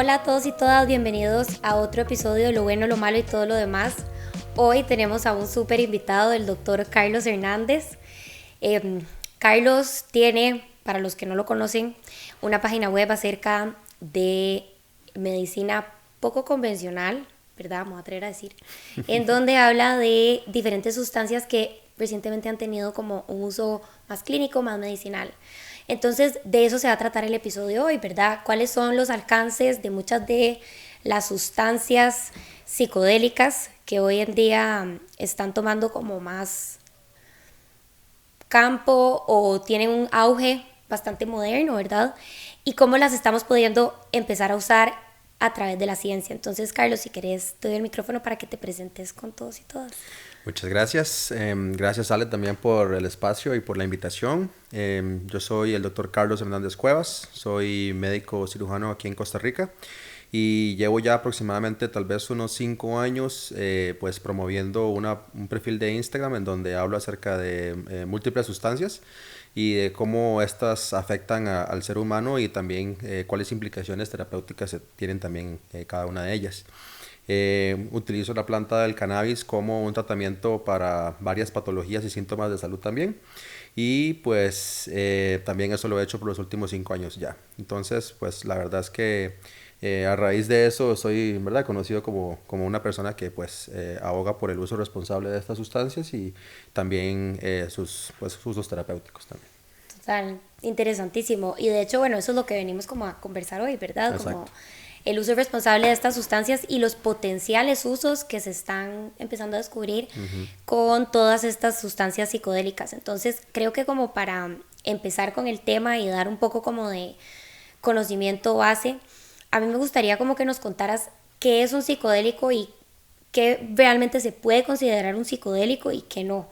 Hola a todos y todas, bienvenidos a otro episodio de Lo Bueno, Lo Malo y todo lo demás. Hoy tenemos a un súper invitado, el doctor Carlos Hernández. Carlos tiene, para los que no lo conocen, una página web acerca de medicina poco convencional, ¿verdad? Me voy a atrever a decir, en donde habla de diferentes sustancias que recientemente han tenido como un uso más clínico, más medicinal. Entonces, de eso se va a tratar el episodio de hoy, ¿verdad? ¿Cuáles son los alcances de muchas de las sustancias psicodélicas que hoy en día están tomando como más campo o tienen un auge bastante moderno, ¿verdad? Y cómo las estamos pudiendo empezar a usar a través de la ciencia. Entonces, Carlos, si querés, te doy el micrófono para que te presentes con todos y todas. Muchas gracias. Gracias, Ale, también por el espacio y por la invitación. Yo soy el doctor Carlos Hernández Cuevas, soy médico cirujano aquí en Costa Rica y llevo ya aproximadamente tal vez unos 5 años pues promoviendo un perfil de Instagram en donde hablo acerca de múltiples sustancias y de cómo estas afectan al ser humano y también cuáles implicaciones terapéuticas tienen también cada una de ellas. Utilizo la planta del cannabis como un tratamiento para varias patologías y síntomas de salud también. Y pues también eso lo he hecho por los últimos 5 años ya. Entonces, pues la verdad es que a raíz de eso soy, en verdad, conocido como una persona que pues aboga por el uso responsable de estas sustancias y también sus usos terapéuticos también. Total, interesantísimo. Y de hecho, bueno, eso es lo que venimos como a conversar hoy, ¿verdad? Como Exacto. el uso responsable de estas sustancias y los potenciales usos que se están empezando a descubrir con todas estas sustancias psicodélicas. Entonces, creo que como para empezar con el tema y dar un poco como de conocimiento base, a mí me gustaría como que nos contaras qué es un psicodélico y qué realmente se puede considerar un psicodélico y qué no.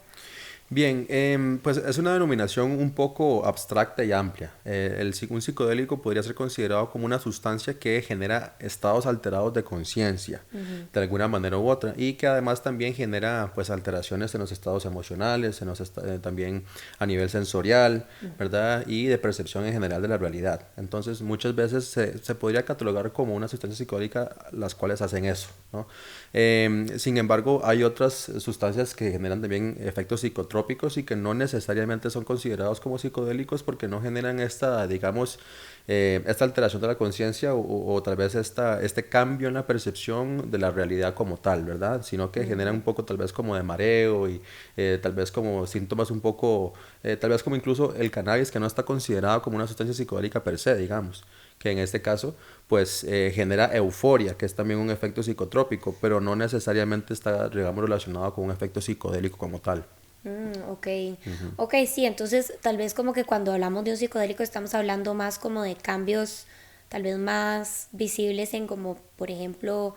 Bien, pues es una denominación un poco abstracta y amplia. Un psicodélico podría ser considerado como una sustancia que genera estados alterados de conciencia, de alguna manera u otra, y que además también genera pues alteraciones en los estados emocionales, también a nivel sensorial, ¿verdad? Y de percepción en general de la realidad. Entonces, muchas veces se podría catalogar como una sustancia psicodélica las cuales hacen eso, ¿no? Sin embargo, hay otras sustancias que generan también efectos psicotrópicos y que no necesariamente son considerados como psicodélicos porque no generan esta, digamos, esta alteración de la conciencia o tal vez este cambio en la percepción de la realidad como tal, ¿verdad? Sino que generan un poco tal vez como de mareo y tal vez como síntomas un poco, tal vez como incluso el cannabis que no está considerado como una sustancia psicodélica per se, digamos, que en este caso pues genera euforia, que es también un efecto psicotrópico, pero no necesariamente está, digamos, relacionado con un efecto psicodélico como tal. Ok, ok, sí, entonces tal vez como que cuando hablamos de un psicodélico estamos hablando más como de cambios tal vez más visibles en como, por ejemplo,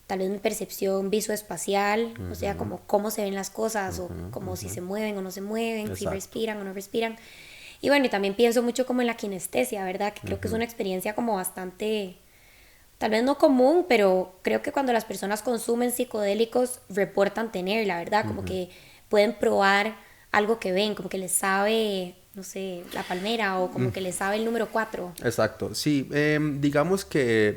tal vez mi percepción visoespacial, o sea, como cómo se ven las cosas o como si se mueven o no se mueven, si Exacto. respiran o no respiran. Y bueno, y también pienso mucho como en la kinestesia, ¿verdad? Que creo que es una experiencia como bastante, tal vez no común, pero creo que cuando las personas consumen psicodélicos reportan tenerla, ¿verdad? Como que pueden probar algo que ven, como que les sabe, no sé, la palmera o como que les sabe el número 4. Exacto, sí, digamos que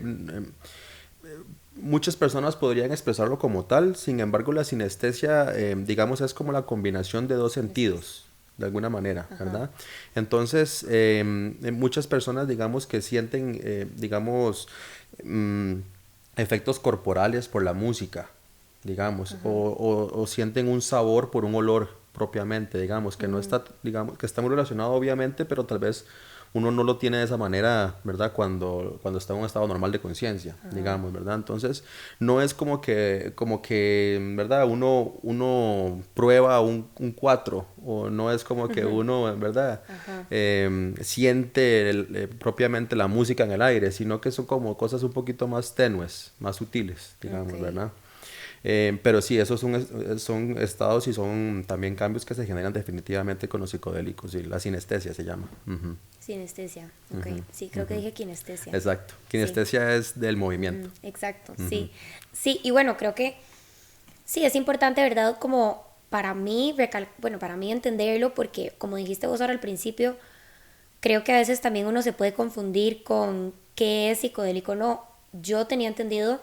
muchas personas podrían expresarlo como tal, sin embargo la sinestesia, digamos, es como la combinación de dos sentidos, de alguna manera, Ajá. ¿verdad? Entonces, muchas personas, digamos, que sienten, digamos, mm, efectos corporales por la música, digamos, o sienten un sabor por un olor propiamente, digamos, que no está, digamos, que está muy relacionado obviamente, pero tal vez uno no lo tiene de esa manera, ¿verdad? Cuando está en un estado normal de conciencia, digamos, ¿verdad? Entonces, no es ¿verdad? Uno prueba un 4 o no es como que uno, ¿verdad? Ajá. Siente propiamente la música en el aire, sino que son como cosas un poquito más tenues, más sutiles, Ok. digamos, ¿verdad? Pero sí, esos son estados y son también cambios que se generan definitivamente con los psicodélicos y la sinestesia se llama. Ujú, Sinestesia, ok. ujú, Sí, creo que ujú. dije kinestesia. Exacto. Sí. Kinestesia es del movimiento. Exacto, Ujú, sí. Sí, y bueno, creo que sí, es importante, ¿verdad? Como para mí, bueno, para mí entenderlo, porque como dijiste vos ahora al principio, creo que a veces también uno se puede confundir con qué es psicodélico o no. yo tenía entendido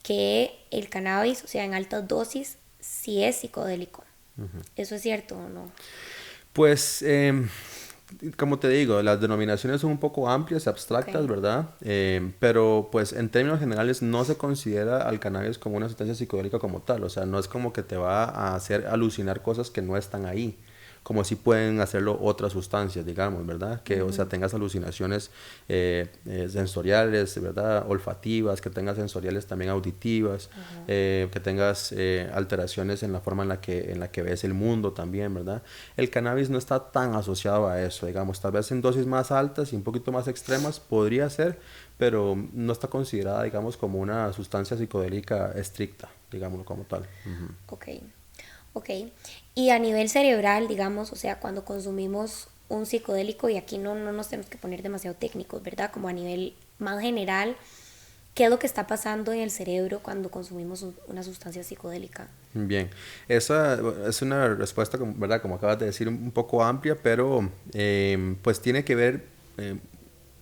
que el cannabis, o sea, en altas dosis, sí es psicodélico. ¿Eso es cierto o no? Pues, como te digo, las denominaciones son un poco amplias, abstractas, Ok. ¿verdad? Pero pues en términos generales no se considera al cannabis como una sustancia psicodélica como tal. O sea, no es como que te va a hacer alucinar cosas que no están ahí. Como si pueden hacerlo otras sustancias, digamos, ¿verdad? Que, o sea, tengas alucinaciones sensoriales, ¿verdad? Olfativas, que tengas sensoriales también auditivas, que tengas alteraciones en la forma en la que ves el mundo también, ¿verdad? El cannabis no está tan asociado a eso, digamos, tal vez en dosis más altas y un poquito más extremas podría ser, pero no está considerada, digamos, como una sustancia psicodélica estricta, digámoslo como tal. Ujú. Ok, ok. Y a nivel cerebral, digamos, o sea, cuando consumimos un psicodélico, y aquí no nos tenemos que poner demasiado técnicos, ¿verdad? Como a nivel más general, ¿qué es lo que está pasando en el cerebro cuando consumimos una sustancia psicodélica? Bien, esa es una respuesta, ¿verdad? Como acabas de decir, un poco amplia, pero pues tiene que ver eh,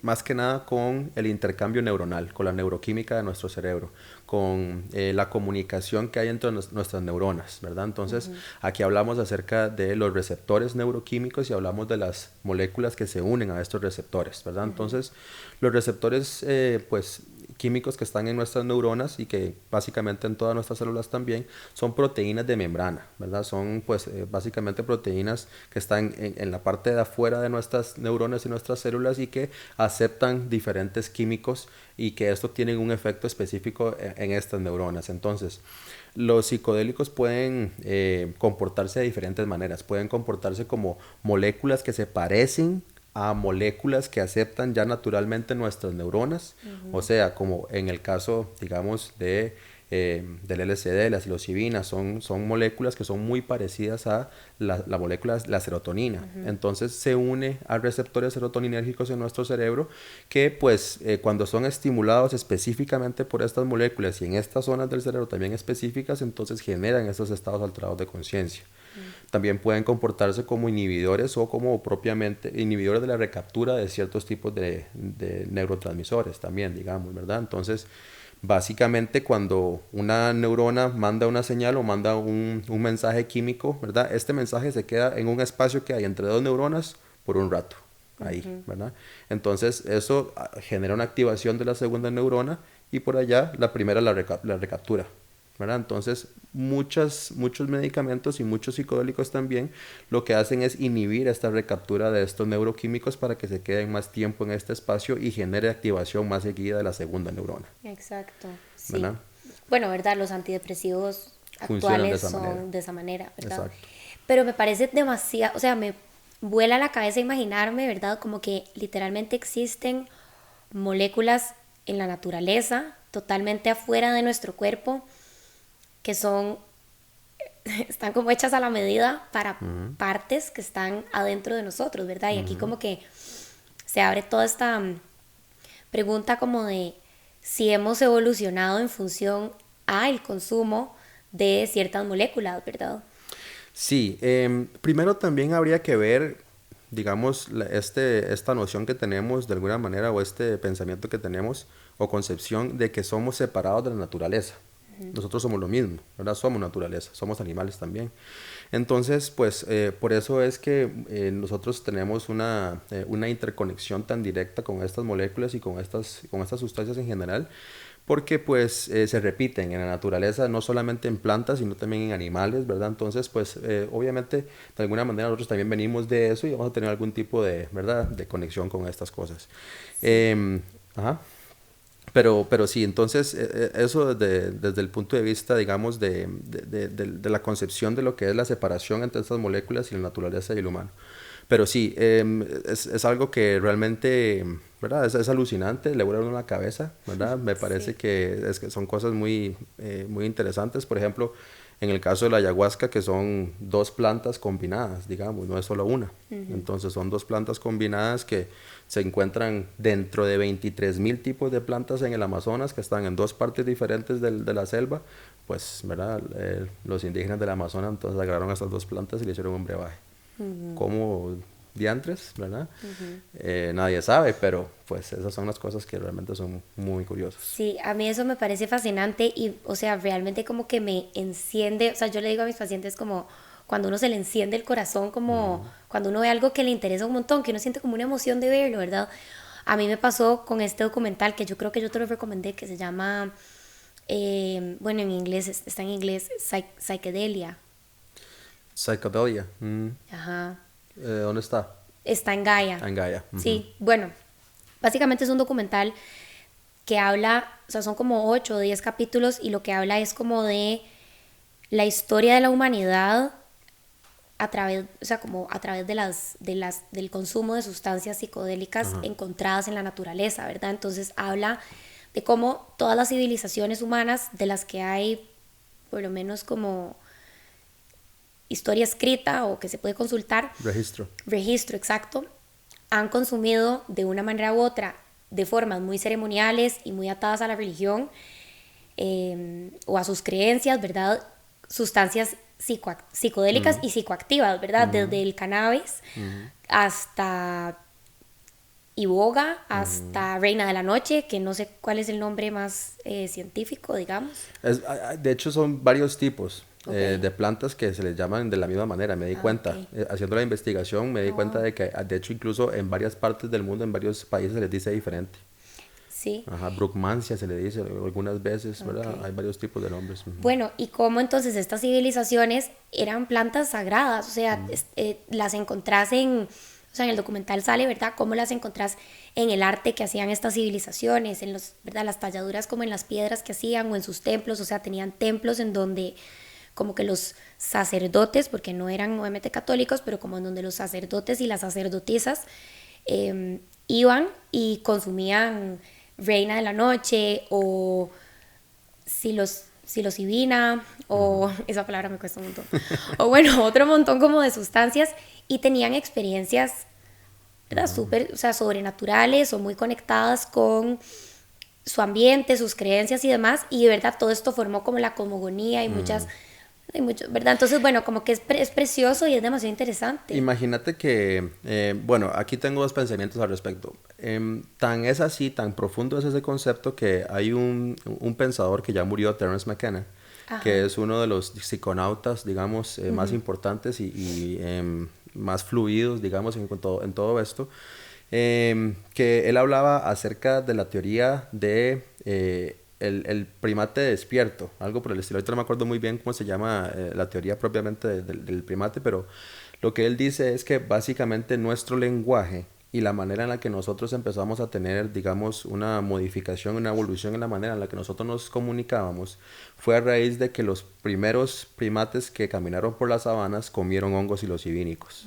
más que nada con el intercambio neuronal, con la neuroquímica de nuestro cerebro, con la comunicación que hay entre nuestras neuronas, ¿verdad? Entonces, aquí hablamos acerca de los receptores neuroquímicos y hablamos de las moléculas que se unen a estos receptores, ¿verdad? Entonces, los receptores, pues, químicos que están en nuestras neuronas y que básicamente en todas nuestras células también son proteínas de membrana, ¿verdad? Son pues básicamente proteínas que están en la parte de afuera de nuestras neuronas y nuestras células y que aceptan diferentes químicos y que esto tiene un efecto específico en estas neuronas. Entonces, los psicodélicos pueden comportarse de diferentes maneras. Pueden comportarse como moléculas que se parecen a moléculas que aceptan ya naturalmente nuestras neuronas, o sea, como en el caso, digamos, del LSD, la psilocibina, son moléculas que son muy parecidas a la molécula, la serotonina. Entonces se une a receptores serotoninérgicos en nuestro cerebro que pues cuando son estimulados específicamente por estas moléculas y en estas zonas del cerebro también específicas, entonces generan estos estados alterados de conciencia. También pueden comportarse como inhibidores o como propiamente inhibidores de la recaptura de ciertos tipos de neurotransmisores también, digamos, ¿verdad? Entonces, básicamente cuando una neurona manda una señal o manda un mensaje químico, ¿verdad? Este mensaje se queda en un espacio que hay entre dos neuronas por un rato, ahí, ¿verdad? Entonces, eso genera una activación de la segunda neurona y por allá la primera la recaptura, ¿verdad? Entonces, muchos medicamentos y muchos psicodélicos también lo que hacen es inhibir esta recaptura de estos neuroquímicos para que se queden más tiempo en este espacio y genere activación más seguida de la segunda neurona, Exacto, sí. ¿verdad? Bueno, ¿verdad? Los antidepresivos Funcionan de actuales esa manera. son de esa manera, ¿verdad? Exacto. Pero me parece demasiado, o sea, me vuela la cabeza imaginarme, ¿verdad? Como que literalmente existen moléculas en la naturaleza, totalmente afuera de nuestro cuerpo, que son, están como hechas a la medida para partes que están adentro de nosotros, ¿verdad? Y aquí como que se abre toda esta pregunta como de si hemos evolucionado en función al consumo de ciertas moléculas, ¿verdad? Sí, primero también habría que ver, digamos, esta noción que tenemos de alguna manera o este pensamiento que tenemos o concepción de que somos separados de la naturaleza. Nosotros somos lo mismo, ¿verdad? Somos naturaleza, somos animales también. Entonces, pues por eso es que nosotros tenemos una interconexión tan directa con estas moléculas y con estas sustancias en general, porque pues se repiten en la naturaleza, no solamente en plantas, sino también en animales, ¿verdad? Entonces, pues obviamente, de alguna manera nosotros también venimos de eso y vamos a tener algún tipo de, ¿verdad?, de conexión con estas cosas. Sí. Ajá. Pero sí, entonces eso desde el punto de vista, digamos, de la concepción de lo que es la separación entre estas moléculas y la naturaleza y el humano. Pero sí, es algo que realmente, ¿verdad? Es alucinante, le vuela a uno la cabeza, ¿verdad? Me parece Sí. que son cosas muy interesantes. Por ejemplo, en el caso de la ayahuasca, que son dos plantas combinadas, digamos, no es solo una. Entonces son dos plantas combinadas que se encuentran dentro de 23.000 tipos de plantas en el Amazonas, que están en dos partes diferentes de la selva. Pues, ¿verdad? Los indígenas del Amazonas entonces agarraron estas dos plantas y le hicieron un brebaje. Cómo diantres, ¿verdad? Nadie sabe, pero pues esas son las cosas que realmente son muy curiosas. Sí, a mí eso me parece fascinante y, o sea, realmente como que me enciende, o sea, yo le digo a mis pacientes como cuando uno se le enciende el corazón, como cuando uno ve algo que le interesa un montón, que uno siente como una emoción de verlo, ¿verdad? A mí me pasó con este documental que yo creo que yo te lo recomendé, que se llama, bueno, en inglés, está en inglés, Psychedelia. Psychedelia. Ajá. ¿Dónde está? Está en Gaia. En Gaia. Sí, bueno, básicamente es un documental que habla, o sea, son como 8 o 10 capítulos y lo que habla es como de la historia de la humanidad a través, o sea, como a través del consumo de sustancias psicodélicas encontradas en la naturaleza, ¿verdad? Entonces habla de cómo todas las civilizaciones humanas, de las que hay por lo menos como historia escrita o que se puede consultar, registro exacto, han consumido de una manera u otra, de formas muy ceremoniales y muy atadas a la religión o a sus creencias, ¿verdad? Sustancias psicodélicas y psicoactivas, ¿verdad? Desde el cannabis hasta iboga, hasta reina de la noche, que no sé cuál es el nombre más científico, digamos. De hecho, son varios tipos. Okay. De plantas que se les llaman de la misma manera, me di cuenta. Okay. Haciendo la investigación me di cuenta de que, de hecho, incluso en varias partes del mundo, en varios países se les dice diferente. Sí. Ajá, Bruckmansia se le dice algunas veces, ¿verdad? Okay. Hay varios tipos de nombres. Bueno, y cómo entonces estas civilizaciones eran plantas sagradas, o sea, las encontrás o sea, en el documental sale, ¿verdad? Cómo las encontrás en el arte que hacían estas civilizaciones, en ¿verdad? Las talladuras como en las piedras que hacían o en sus templos, o sea, tenían templos en donde como que los sacerdotes, porque no eran obviamente católicos, pero como en donde los sacerdotes y las sacerdotisas iban y consumían reina de la noche o psilocibina o esa palabra me cuesta un montón, o bueno, otro montón como de sustancias y tenían experiencias, ¿verdad? Súper, o sea, sobrenaturales o muy conectadas con su ambiente, sus creencias y demás, y de verdad todo esto formó como la cosmogonía y ¿verdad? Entonces, bueno, como que es precioso y es demasiado interesante. Imagínate que, bueno, aquí tengo dos pensamientos al respecto. Tan es así, tan profundo es ese concepto que hay un pensador que ya murió, Terence McKenna, que es uno de los psiconautas, digamos, más importantes y más fluidos, digamos, en todo esto, que él hablaba acerca de la teoría de el primate despierto, algo por el estilo. Ahorita no me acuerdo muy bien cómo se llama la teoría propiamente del primate, pero lo que él dice es que básicamente nuestro lenguaje y la manera en la que nosotros empezamos a tener, digamos, una modificación, una evolución en la manera en la que nosotros nos comunicábamos, fue a raíz de que los primeros primates que caminaron por las sabanas comieron hongos psilocibínicos.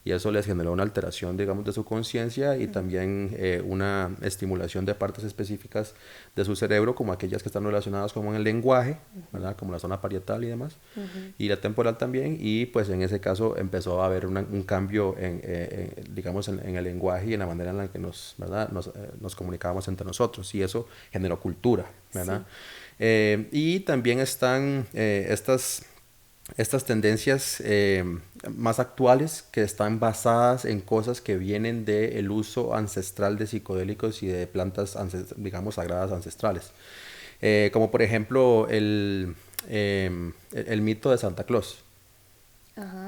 Y eso les generó una alteración, digamos, de su conciencia y también una estimulación de partes específicas de su cerebro, como aquellas que están relacionadas como en el lenguaje, ¿verdad? Como la zona parietal y demás, y la temporal también, y pues en ese caso empezó a haber un cambio digamos, en el lenguaje y en la manera en la que ¿verdad? Nos comunicábamos entre nosotros, y eso generó cultura, ¿verdad? Sí. Y también están estas tendencias más actuales que están basadas en cosas que vienen del uso ancestral de psicodélicos y de plantas, digamos, sagradas ancestrales. Como por ejemplo el mito de Santa Claus.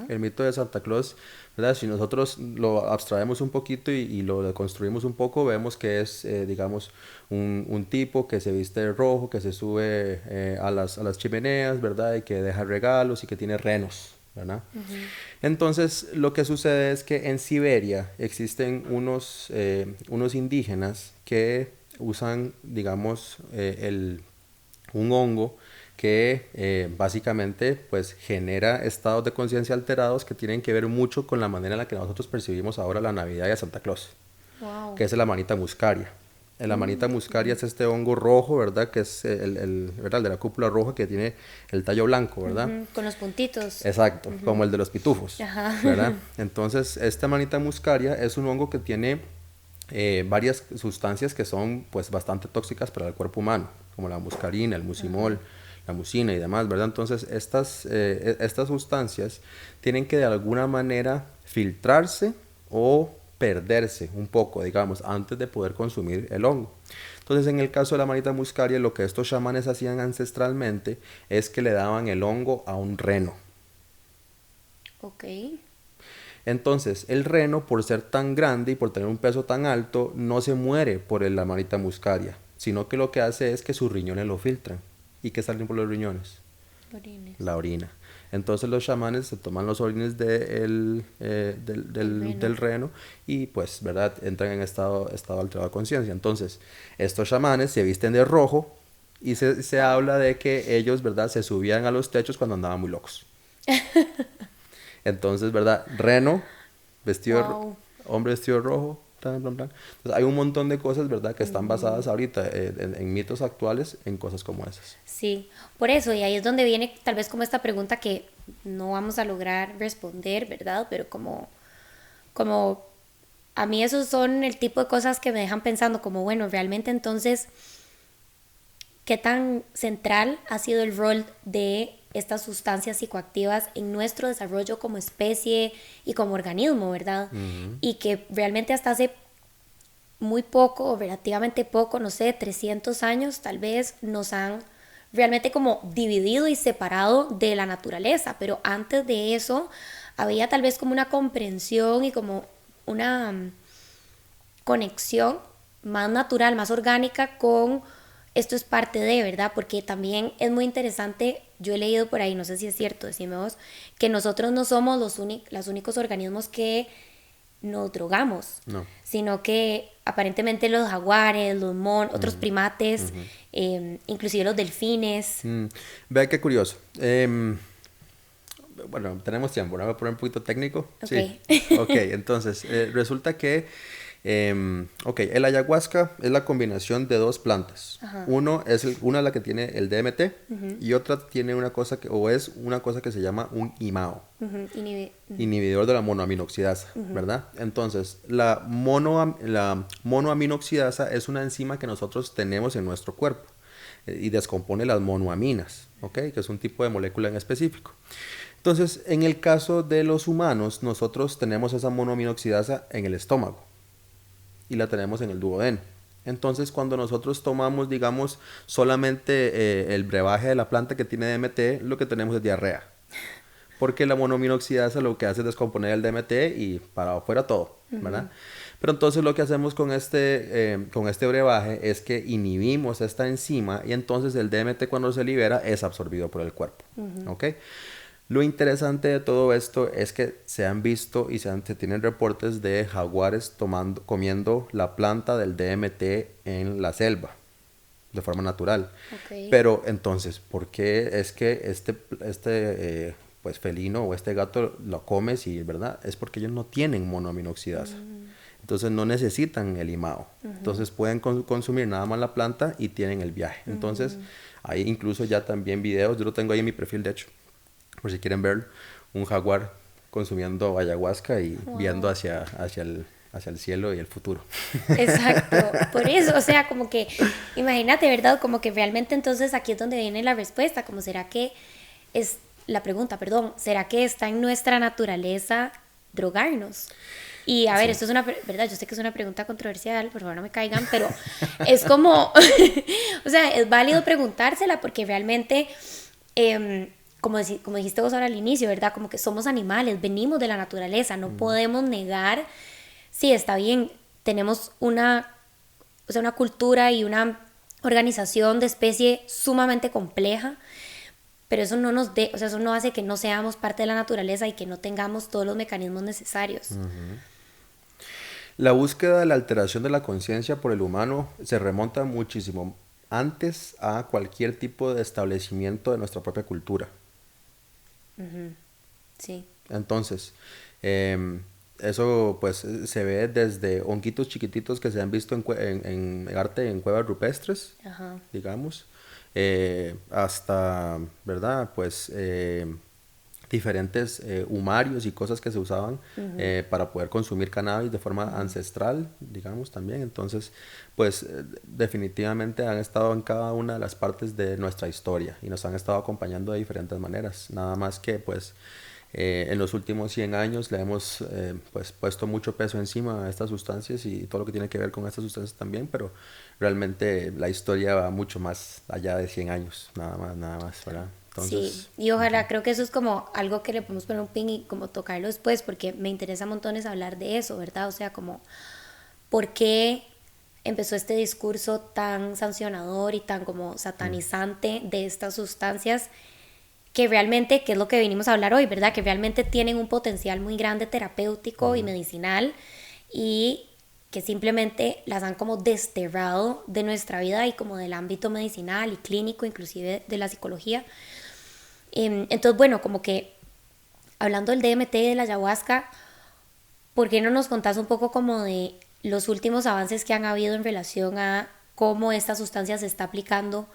El mito de Santa Claus, ¿verdad? Si nosotros lo abstraemos un poquito y lo deconstruimos un poco, vemos que es, digamos, un tipo que se viste de rojo, que se sube a las chimeneas, ¿verdad? Y que deja regalos y que tiene renos, ¿verdad? Entonces, lo que sucede es que en Siberia existen unos indígenas que usan, digamos, un hongo que básicamente pues genera estados de conciencia alterados que tienen que ver mucho con la manera en la que nosotros percibimos ahora la Navidad y a Santa Claus, que es la manita muscaria. La manita muscaria es este hongo rojo, ¿verdad? Que es ¿verdad? El de la cúpula roja que tiene el tallo blanco, ¿verdad? Con los puntitos. Exacto, como el de los pitufos, ¿verdad? Entonces, esta manita muscaria es un hongo que tiene varias sustancias que son pues bastante tóxicas para el cuerpo humano, como la muscarina, el mucimol, la mucina y demás, ¿verdad? Entonces, estas sustancias tienen que de alguna manera filtrarse o perderse un poco, digamos, antes de poder consumir el hongo. Entonces, en el caso de la manita muscaria, lo que estos chamanes hacían ancestralmente es que le daban el hongo a un reno. Ok. Entonces, el reno, por ser tan grande y por tener un peso tan alto, no se muere por la manita muscaria, sino que lo que hace es que sus riñones lo filtran. ¿Y qué salen por los riñones? Orines. La orina. Entonces los chamanes se toman los orines del reno y pues, ¿verdad? Entran en estado alterado de conciencia. Entonces, estos chamanes se visten de rojo y se habla de que ellos, ¿verdad? Se subían a los techos cuando andaban muy locos. Entonces, ¿verdad? Reno, Wow. hombre vestido de rojo. Plan, plan, plan. Entonces, hay un montón de cosas, ¿verdad? Que están basadas ahorita en mitos actuales, en cosas como esas. Sí, por eso, y ahí es donde viene tal vez como esta pregunta que no vamos a lograr responder, ¿verdad? Pero como a mí esos son el tipo de cosas que me dejan pensando como, bueno, realmente entonces, ¿qué tan central ha sido el rol de estas sustancias psicoactivas en nuestro desarrollo como especie y como organismo, ¿verdad? Y que realmente hasta hace muy poco, o relativamente poco, no sé, 300 años tal vez, nos han realmente como dividido y separado de la naturaleza, pero antes de eso había tal vez como una comprensión y como una conexión más natural, más orgánica con esto es parte de, ¿verdad? Porque también es muy interesante, yo he leído por ahí, no sé si es cierto, decime vos, que nosotros no somos los únicos organismos que nos drogamos, No. sino que aparentemente los jaguares, los otros primates, inclusive los delfines. Vea qué curioso. Bueno, tenemos tiempo, ¿no? Voy a poner un poquito técnico. Ok. Sí. Ok, entonces, resulta que, ok, el ayahuasca es la combinación de dos plantas. Ajá. Una es la que tiene el DMT y otra tiene una cosa es una cosa que se llama un IMAO, Ujú, inhibidor de la monoaminoxidasa, ¿verdad? Entonces, la monoaminoxidasa es una enzima que nosotros tenemos en nuestro cuerpo y descompone las monoaminas, ¿ok? Que es un tipo de molécula en específico. Entonces, en el caso de los humanos, nosotros tenemos esa monoaminoxidasa en el estómago y la tenemos en el duodeno. Entonces, cuando nosotros tomamos, digamos, solamente el brebaje de la planta que tiene DMT, lo que tenemos es diarrea. Porque la monoaminoxidasa lo que hace es descomponer el DMT y para afuera todo, ¿verdad? Pero entonces lo que hacemos con este brebaje es que inhibimos esta enzima y entonces el DMT cuando se libera es absorbido por el cuerpo, ¿ok? Lo interesante de todo esto es que se han visto y se tienen reportes de jaguares comiendo la planta del DMT en la selva de forma natural. Ok. Pero entonces, ¿por qué es que pues felino o este gato lo come si, ¿verdad? Es porque ellos no tienen monoaminoxidasa. Entonces no necesitan el IMAO. Entonces pueden consumir nada más la planta y tienen el viaje. Entonces hay incluso ya también videos, yo lo tengo ahí en mi perfil de hecho, por si quieren verlo, un jaguar consumiendo ayahuasca y viendo hacia el cielo y el futuro. Exacto, por eso, o sea, como que, imagínate, ¿verdad? Como que realmente entonces aquí es donde viene la respuesta, como será que es la pregunta, perdón, ¿será que está en nuestra naturaleza drogarnos? Y a ver, Sí. esto es una, verdad, yo sé que es una pregunta controversial, por favor no me caigan, pero es como, o sea, es válido preguntársela porque realmente, como dijiste vos ahora al inicio, ¿verdad? Como que somos animales, venimos de la naturaleza, no podemos negar, sí, está bien, tenemos o sea, una cultura y una organización de especie sumamente compleja, pero eso no o sea, eso no hace que no seamos parte de la naturaleza y que no tengamos todos los mecanismos necesarios. La búsqueda de la alteración de la conciencia por el humano se remonta muchísimo antes a cualquier tipo de establecimiento de nuestra propia cultura. Sí. Entonces, eso pues se ve desde honguitos chiquititos que se han visto en arte en cuevas rupestres, Ajá. digamos, hasta, ¿verdad? Pues diferentes humarios y cosas que se usaban para poder consumir cannabis de forma ancestral, digamos, también. Entonces, pues definitivamente han estado en cada una de las partes de nuestra historia y nos han estado acompañando de diferentes maneras. Nada más que, pues, En los últimos 100 años le hemos pues puesto mucho peso encima a estas sustancias y todo lo que tiene que ver con estas sustancias también, pero realmente la historia va mucho más allá de 100 años, nada más, ¿verdad? Sí, Entonces, y ojalá, creo que eso es como algo que le podemos poner un pin y como tocarlo después, porque me interesa montones hablar de eso, ¿verdad? O sea, como, ¿por qué empezó este discurso tan sancionador y tan como satanizante de estas sustancias que realmente, que es lo que venimos a hablar hoy, ¿verdad? Que realmente tienen un potencial muy grande terapéutico y medicinal y que simplemente las han como desterrado de nuestra vida y como del ámbito medicinal y clínico, inclusive de la psicología. Entonces, bueno, como que hablando del DMT y de la ayahuasca, ¿por qué no nos contás un poco como de los últimos avances que han habido en relación a cómo esta sustancia se está aplicando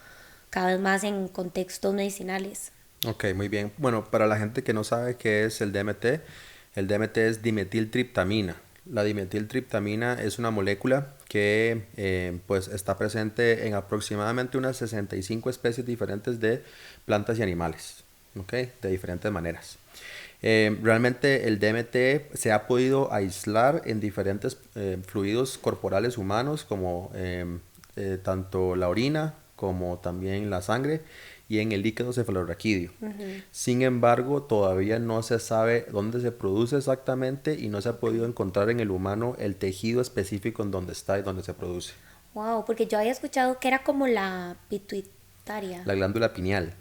cada vez más en contextos medicinales? ok, muy bien. Bueno, para la gente que no sabe qué es el DMT es dimetiltriptamina. La dimetiltriptamina es una molécula que pues está presente en aproximadamente unas 65 especies diferentes de plantas y animales, ¿ok? De diferentes maneras. Realmente el DMT se ha podido aislar en diferentes fluidos corporales humanos como tanto la orina como también la sangre y en el líquido cefalorraquídeo. Sin embargo, todavía no se sabe dónde se produce exactamente y no se ha podido encontrar en el humano el tejido específico en donde está y donde se produce. Wow, porque yo había escuchado que era como la pituitaria. La glándula pineal.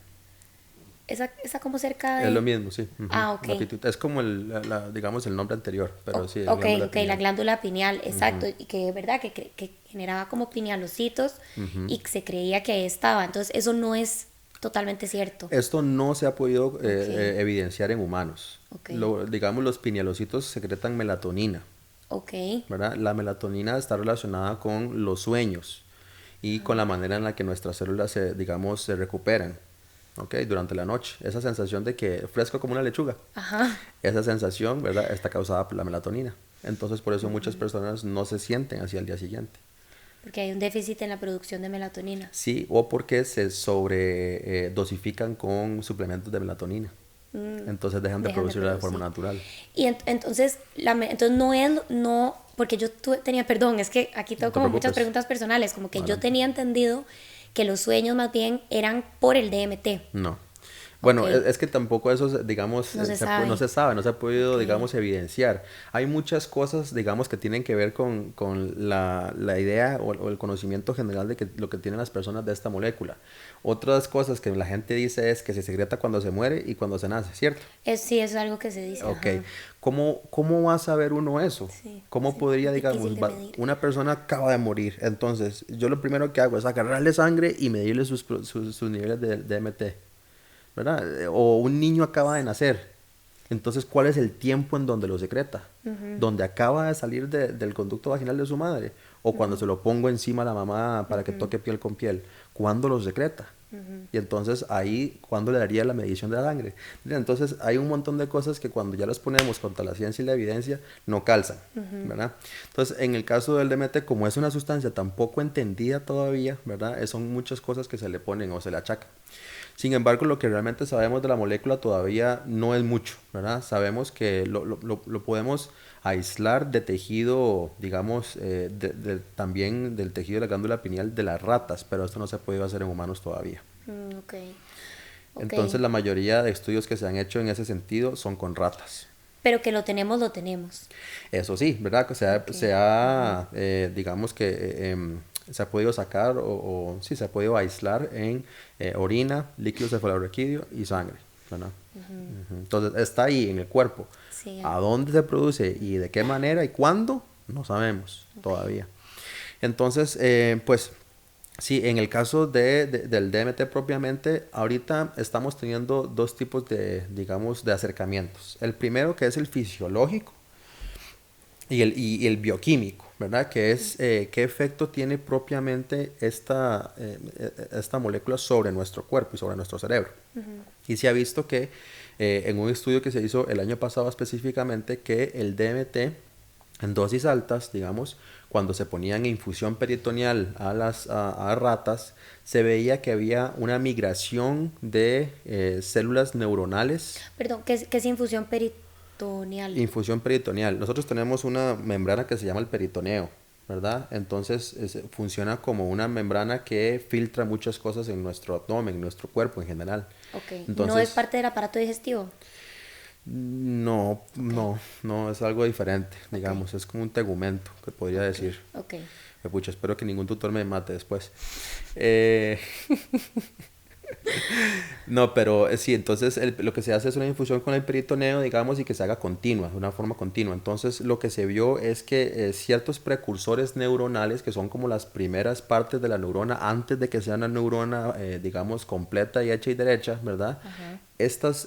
Esa como cerca Es lo de... mismo, sí. Ujú. Ah, ok. Es como digamos el nombre anterior, pero sí, la Ok, glándula ok, la pineal. glándula pineal, exacto. Y que, ¿verdad? Que generaba como pinealocitos y se creía que ahí estaba. Entonces, eso no es totalmente cierto. Esto no se ha podido Ok, evidenciar en humanos. ok, Digamos, los pinealocitos secretan melatonina, ok. ¿verdad? La melatonina está relacionada con los sueños y con la manera en la que nuestras células digamos, se recuperan, ¿ok? Durante la noche. Esa sensación de que fresco como una lechuga, Ajá. esa sensación, ¿verdad? Está causada por la melatonina. Entonces, por eso muchas personas no se sienten así al día siguiente. Porque hay un déficit en la producción de melatonina. Sí, o porque se sobre dosifican con suplementos de melatonina. Entonces dejan de Dejan de producirla de forma producir. natural. Y entonces, entonces no es, no, porque yo tenía, perdón, es que aquí No tengo te como muchas preocupes. preguntas personales, como que yo Adelante. tenía entendido que los sueños más bien eran por el DMT. No. Ok, Bueno, es que tampoco eso, digamos, no se no sabe. se sabe, no se ha podido, Ok, digamos, evidenciar. Hay muchas cosas, digamos, que tienen que ver con la idea o el conocimiento general de que lo que tienen las personas de esta molécula. Otras cosas que la gente dice es que se secreta cuando se muere y cuando se nace, ¿cierto? sí, eso es algo que se dice, Ok. ajá. ¿Cómo va a saber uno eso? Sí, ¿Cómo sí, podría, es difícil digamos, de medir. una persona acaba de morir? Entonces, yo lo primero que hago es agarrarle sangre y medirle sus niveles de DMT. ¿Verdad? O un niño acaba de nacer. Entonces, ¿cuál es el tiempo en donde lo secreta? ¿Donde acaba de salir del conducto vaginal de su madre? ¿O cuando se lo pongo encima a la mamá para que toque piel con piel? ¿Cuándo lo secreta? Y entonces ahí, ¿cuándo le daría la medición de la sangre? Entonces hay un montón de cosas que cuando ya las ponemos contra la ciencia y la evidencia, no calzan, ¿verdad? Entonces, en el caso del DMT, como es una sustancia tan poco entendida todavía, ¿verdad? Son muchas cosas que se le ponen o se le achacan. Sin embargo, lo que realmente sabemos de la molécula todavía no es mucho, ¿verdad? Sabemos que lo podemos aislar de tejido, digamos, también del tejido de la glándula pineal de las ratas, pero esto no se ha podido hacer en humanos todavía. Ok, ok. Entonces, la mayoría de estudios que se han hecho en ese sentido son con ratas. Pero que lo tenemos, lo tenemos. Eso sí, ¿verdad? Que Ok. digamos que se ha podido sacar sí, se ha podido aislar en orina, líquido cefalorraquídeo y sangre, ¿verdad? Ujú. Entonces está ahí en el cuerpo. Sí, ¿A dónde se produce y de qué manera y cuándo? No sabemos todavía. Entonces, pues sí, en el caso del DMT propiamente, ahorita estamos teniendo dos tipos digamos, de acercamientos. El primero que es el fisiológico y el bioquímico, ¿verdad? Que es qué efecto tiene propiamente esta molécula sobre nuestro cuerpo y sobre nuestro cerebro. Y se ha visto que en un estudio que se hizo el año pasado específicamente, que el DMT en dosis altas, digamos, cuando se ponían infusión peritoneal a ratas, se veía que había una migración de células neuronales. Perdón, qué es infusión peritoneal? Infusión peritoneal. Nosotros tenemos una membrana que se llama el peritoneo, ¿verdad? Entonces funciona como una membrana que filtra muchas cosas en nuestro abdomen, en nuestro cuerpo en general. Ok, Entonces, ¿no es parte del aparato digestivo? no, Ok, no, es algo diferente, digamos, es como un tegumento, que podría ok, decir. ok. Pucha, espero que ningún tutor me mate después. Eh, No, pero sí, entonces lo que se hace es una infusión con el peritoneo, digamos, y que se haga continua, de una forma continua. Entonces, lo que se vio es que ciertos precursores neuronales, que son como las primeras partes de la neurona, antes de que sea una neurona, digamos, completa y hecha y derecha, ¿verdad? Ajá. Estas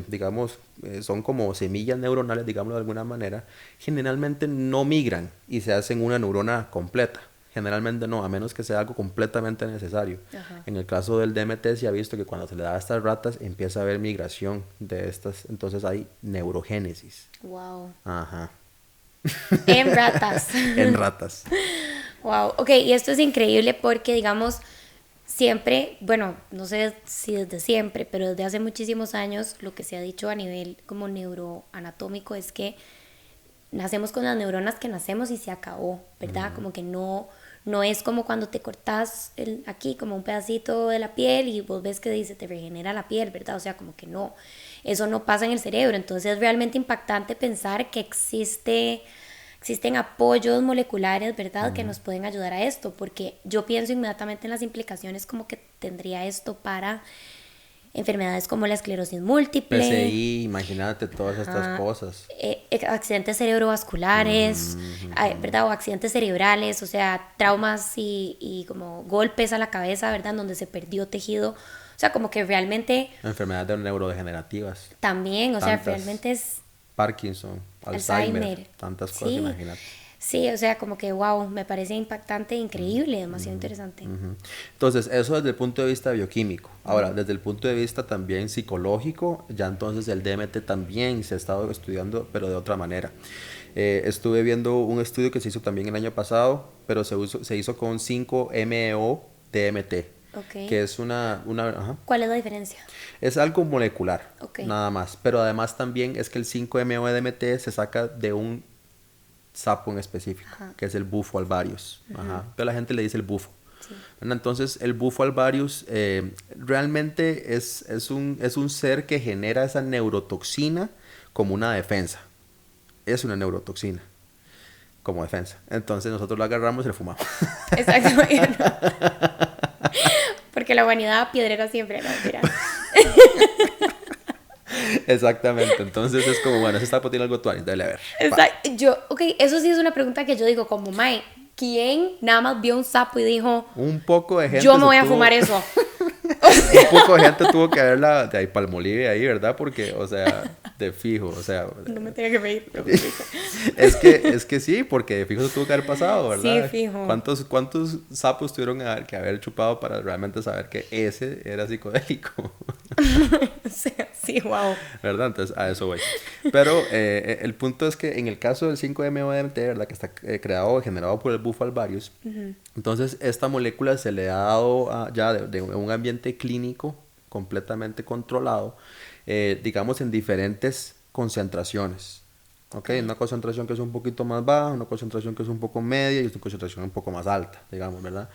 digamos, son como semillas neuronales, digámoslo de alguna manera, generalmente no migran y se hacen una neurona completa. Generalmente no, a menos que sea algo completamente necesario. Ajá. En el caso del DMT se ha visto que cuando se le da a estas ratas empieza a haber migración de estas, entonces hay neurogénesis. Wow. Ajá. En ratas. En ratas. Wow. Ok, y esto es increíble porque, digamos, siempre, bueno, no sé si desde siempre, pero desde hace muchísimos años, lo que se ha dicho a nivel como neuroanatómico es que nacemos con las neuronas que nacemos y se acabó, ¿verdad? Como que no es como cuando te cortas aquí como un pedacito de la piel y vos ves que dice te regenera la piel, ¿verdad? O sea, como que no, eso no pasa en el cerebro. Entonces es realmente impactante pensar que existen apoyos moleculares, ¿verdad? Que nos pueden ayudar a esto, porque yo pienso inmediatamente en las implicaciones como que tendría esto para enfermedades como la esclerosis múltiple, PCI, imagínate todas estas ajá, cosas. accidentes cerebrovasculares, ¿verdad? O accidentes cerebrales, o sea, traumas y como golpes a la cabeza, ¿verdad? Donde se perdió tejido. O sea, como que realmente Enfermedades neurodegenerativas. también, o sea, Tantas. realmente es Parkinson, Alzheimer, Alzheimer. tantas cosas, Sí, imagínate. sí, o sea, como que wow, me parece impactante, increíble, demasiado interesante. Ujú. Entonces, eso desde el punto de vista bioquímico. Ahora, desde el punto de vista también psicológico, ya entonces el DMT también se ha estado estudiando, pero de otra manera. Estuve viendo un estudio que se hizo también el año pasado, pero se hizo con 5-MeO-DMT, Ok. que es ajá, ¿Cuál es la diferencia? es algo molecular, Ok. nada más. Pero además también es que el 5-MeO-DMT se saca de un sapo en específico, Ajá. que es el bufo alvarius. Ajá. Pero la gente le dice el bufo. Sí. ¿Verdad? Entonces, el bufo alvarius realmente es un ser que genera esa neurotoxina como una defensa. Es una neurotoxina como defensa. Entonces, nosotros lo agarramos y lo fumamos. Exacto. Porque la humanidad piedrera siempre, no, mentira. Exactamente. Entonces, es como, bueno, ese sapo tiene algo tuanis, dale a ver. Pa. Exacto. Ok, eso sí es una pregunta que yo digo como, Mae, ¿quién nada más vio un sapo y dijo, Un poco de yo gente me se voy a tuvo... fumar eso? Un poco de gente tuvo que verla de ahí Palmolive ahí, ¿verdad? Porque, o sea, de fijo, o sea, No me tenga que reír, pero me risa. es que sí, porque de fijo se tuvo que haber pasado, Sí, ¿verdad? fijo. ¿Cuántos sapos tuvieron que haber chupado para realmente saber que ese era psicodélico? O sea, sí, wow. ¿Verdad? Entonces, a eso voy. Pero el punto es que en el caso del 5-MeO-DMT, ¿verdad? Que está creado o generado por el bufo alvarius, entonces esta molécula se le ha dado ya de un ambiente clínico completamente controlado, digamos en diferentes concentraciones. ¿Ok? Ok. Una concentración que es un poquito más baja, una concentración que es un poco media y una concentración un poco más alta, digamos, ¿verdad?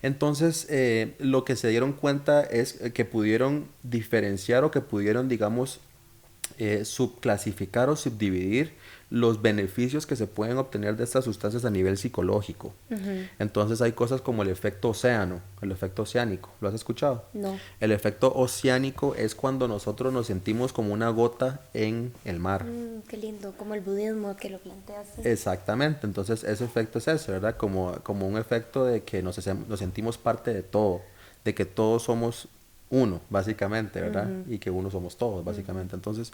Entonces, lo que se dieron cuenta es que pudieron diferenciar o que pudieron, digamos, subclasificar o subdividir los beneficios que se pueden obtener de estas sustancias a nivel psicológico. Entonces hay cosas como el efecto océano, el efecto oceánico. ¿Lo has escuchado? No. El efecto oceánico es cuando nosotros nos sentimos como una gota en el mar. Qué lindo, como el budismo que lo planteas. Exactamente, entonces ese efecto es ese, ¿verdad? Como un efecto de que nos sentimos parte de todo, de que todos somos uno, básicamente, ¿verdad? Y que uno somos todos, básicamente. Entonces,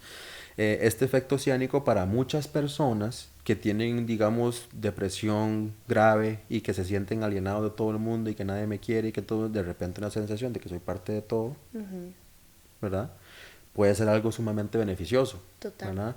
este efecto oceánico para muchas personas que tienen, digamos, depresión grave y que se sienten alienados de todo el mundo y que nadie me quiere y que todo, de repente una sensación de que soy parte de todo, ¿verdad? Puede ser algo sumamente beneficioso, Total. ¿verdad?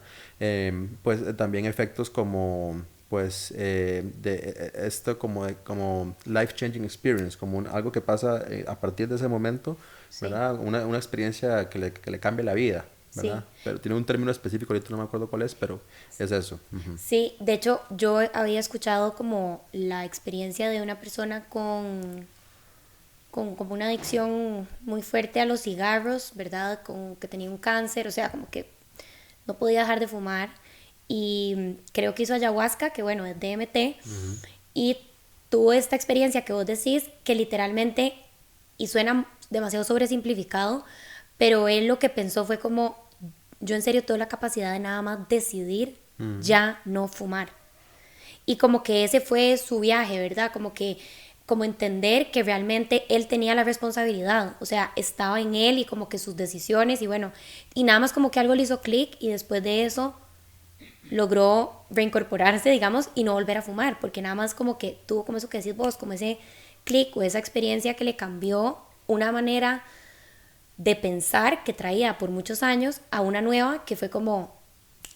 Pues también efectos como pues esto como life-changing experience, como algo que pasa a partir de ese momento, Sí, ¿verdad? Una experiencia que le cambia la vida, sí. ¿verdad? Pero tiene un término específico, ahorita no me acuerdo cuál es, pero es eso. Ujú. Sí, de hecho yo había escuchado como la experiencia de una persona con como una adicción muy fuerte a los cigarros, ¿verdad? Con que tenía un cáncer, o sea, como que no podía dejar de fumar y creo que hizo ayahuasca, que bueno, es DMT, Ujú. y tuvo esta experiencia que vos decís, que literalmente, y suena demasiado sobresimplificado, pero él lo que pensó fue como, yo en serio tengo la capacidad de nada más decidir Ujú. ya no fumar. Y como que ese fue su viaje, ¿verdad? Como que, como entender que realmente él tenía la responsabilidad, o sea, estaba en él y como que sus decisiones y bueno, y nada más como que algo le hizo clic y después de eso logró reincorporarse, digamos, y no volver a fumar, porque nada más como que tuvo como eso que decís vos, como ese clic o esa experiencia que le cambió una manera de pensar que traía por muchos años a una nueva que fue como,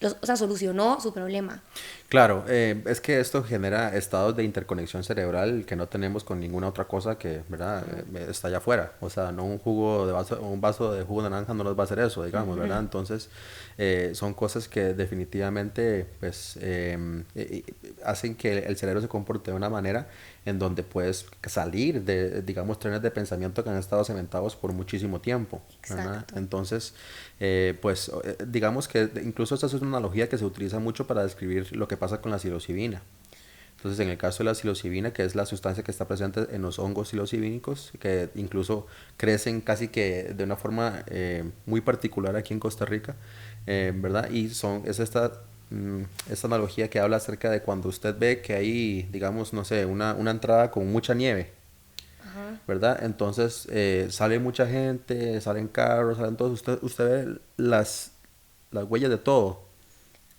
o sea, solucionó su problema. Claro, es que esto genera estados de interconexión cerebral que no tenemos con ninguna otra cosa que, ¿verdad? Está allá afuera. O sea, no un jugo de vaso, un vaso de jugo de naranja no nos va a hacer eso, digamos, ¿verdad? Entonces, son cosas que definitivamente, pues, hacen que el cerebro se comporte de una manera en donde puedes salir de, digamos, trenes de pensamiento que han estado cementados por muchísimo tiempo, ¿verdad? Exacto. Entonces, pues digamos que incluso esta es una analogía que se utiliza mucho para describir lo que pasa con la psilocibina. Entonces, en el caso de la psilocibina, que es la sustancia que está presente en los hongos psilocibínicos, que incluso crecen casi que de una forma muy particular aquí en Costa Rica, ¿verdad? Y es esta analogía que habla acerca de cuando usted ve que hay, digamos, no sé, una entrada con mucha nieve, Ajá. ¿verdad? Entonces sale mucha gente, salen carros, salen todos, usted ve las huellas de todo.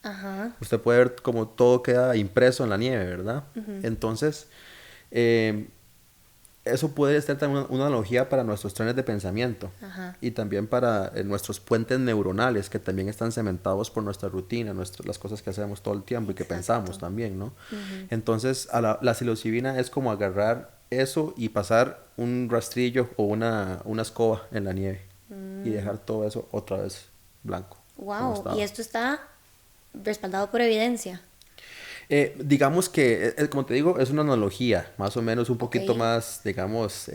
Ajá. Usted puede ver como todo queda impreso en la nieve, ¿verdad? Entonces, eh, eso puede ser también una analogía para nuestros trenes de pensamiento Ajá. y también para nuestros puentes neuronales que también están cementados por nuestra rutina, las cosas que hacemos todo el tiempo y que pensamos Exacto. también, ¿no? Ujú. Entonces, la psilocibina es como agarrar eso y pasar un rastrillo o una escoba en la nieve y dejar todo eso otra vez blanco, como Wow. Y estaba. esto está respaldado por evidencia. Digamos que, como te digo, es una analogía, más o menos un Ok. poquito más, digamos,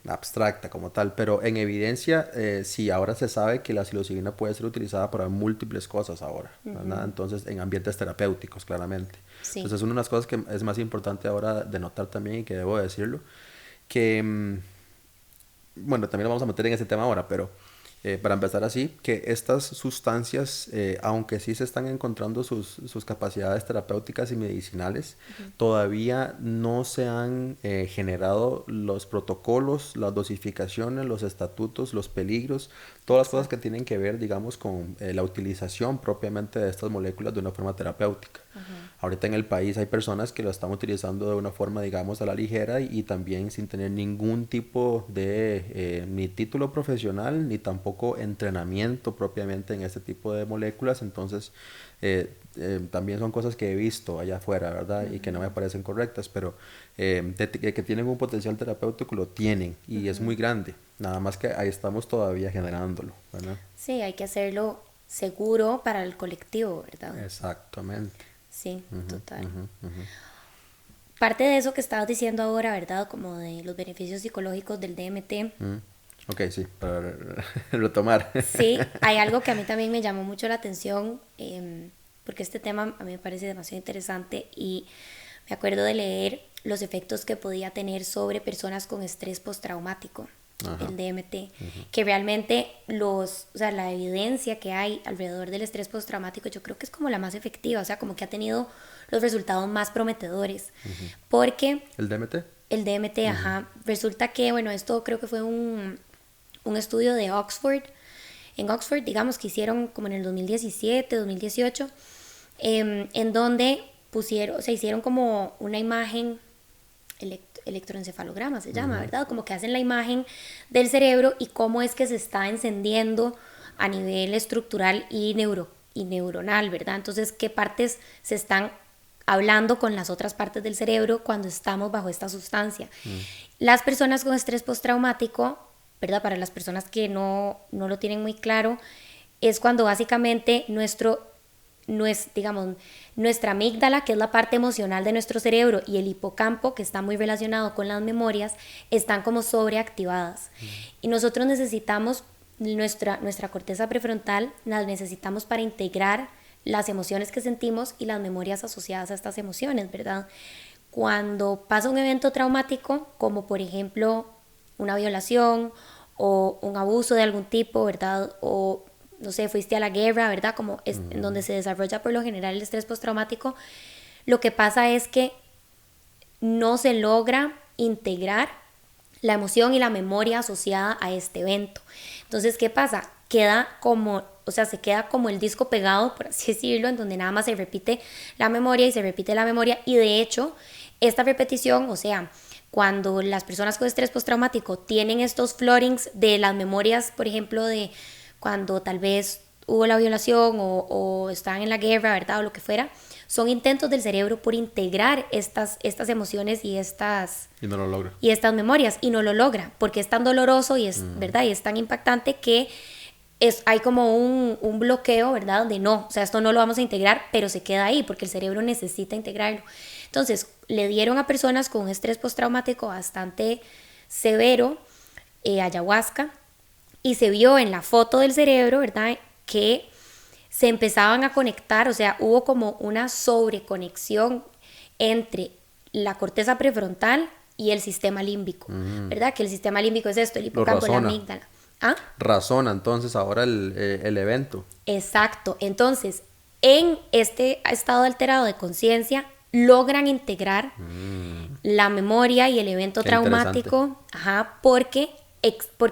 abstracta como tal, pero en evidencia, sí, ahora se sabe que la psilocibina puede ser utilizada para múltiples cosas ahora, ¿verdad? Entonces, en ambientes terapéuticos, claramente. Sí. Entonces, una de las cosas que es más importante ahora de notar también y que debo decirlo, que bueno, también lo vamos a meter en ese tema ahora, pero para empezar así, que estas sustancias, aunque sí se están encontrando sus capacidades terapéuticas y medicinales, todavía no se han generado los protocolos, las dosificaciones, los estatutos, los peligros, todas las cosas que Exacto. tienen que ver, digamos, con la utilización propiamente de estas moléculas de una forma terapéutica. Ahorita en el país hay personas que lo están utilizando de una forma, digamos, a la ligera y también sin tener ningún tipo de ni título profesional ni tampoco entrenamiento propiamente en este tipo de moléculas. Entonces, también son cosas que he visto allá afuera, ¿verdad? Y que no me parecen correctas, pero que tienen un potencial terapéutico, lo tienen y es muy grande. Nada más que ahí estamos todavía generándolo, ¿verdad? Sí, hay que hacerlo seguro para el colectivo, ¿verdad? Exactamente. Sí, Ujú, total. ujú, ujú. Parte de eso que estabas diciendo ahora, ¿verdad? Como de los beneficios psicológicos del DMT. Mm. Ok, sí, para retomar. Sí, hay algo que a mí también me llamó mucho la atención, porque este tema a mí me parece demasiado interesante y me acuerdo de leer los efectos que podía tener sobre personas con estrés postraumático, Ajá. el DMT, que realmente o sea, la evidencia que hay alrededor del estrés postraumático yo creo que es como la más efectiva, o sea, como que ha tenido los resultados más prometedores, porque ¿El DMT? el DMT, Ujú. ajá, resulta que, bueno, esto creo que fue un estudio de Oxford, en Oxford, digamos, que hicieron como en el 2017, 2018, en donde pusieron, o sea, hicieron como una imagen, electroencefalograma se llama, Ujú. ¿verdad? Como que hacen la imagen del cerebro y cómo es que se está encendiendo a nivel estructural y neuronal, ¿verdad? Entonces, qué partes se están hablando con las otras partes del cerebro cuando estamos bajo esta sustancia. Las personas con estrés postraumático, ¿verdad? Para las personas que no lo tienen muy claro, es cuando básicamente nuestra amígdala, que es la parte emocional de nuestro cerebro, y el hipocampo, que está muy relacionado con las memorias, están como sobreactivadas. Y nosotros necesitamos nuestra corteza prefrontal, la necesitamos para integrar las emociones que sentimos y las memorias asociadas a estas emociones, ¿verdad? Cuando pasa un evento traumático, como por ejemplo una violación o un abuso de algún tipo, ¿verdad? O no sé, fuiste a la guerra, ¿verdad? Como es en donde se desarrolla por lo general el estrés postraumático, lo que pasa es que no se logra integrar la emoción y la memoria asociada a este evento. Entonces, ¿qué pasa? Se queda como el disco pegado, por así decirlo, en donde nada más se repite la memoria y se repite la memoria, y de hecho, esta repetición, o sea, cuando las personas con estrés postraumático tienen estos floodings de las memorias, por ejemplo, de cuando tal vez hubo la violación o estaban en la guerra, ¿verdad? O lo que fuera, son intentos del cerebro por integrar estas emociones y no lo logra. Y estas memorias, y no lo logra, porque es tan doloroso y es, ¿verdad? Y es tan impactante que hay como un bloqueo, ¿verdad? Donde no, o sea, esto no lo vamos a integrar, pero se queda ahí, porque el cerebro necesita integrarlo. Entonces, le dieron a personas con un estrés postraumático bastante severo ayahuasca, y se vio en la foto del cerebro, ¿verdad?, que se empezaban a conectar, o sea, hubo como una sobreconexión entre la corteza prefrontal y el sistema límbico, ¿verdad? Que el sistema límbico es esto, el hipocampo, la amígdala. ¿Ah? Razona entonces ahora el evento. Exacto. Entonces, en este estado alterado de conciencia, logran integrar la memoria y el evento traumático, porque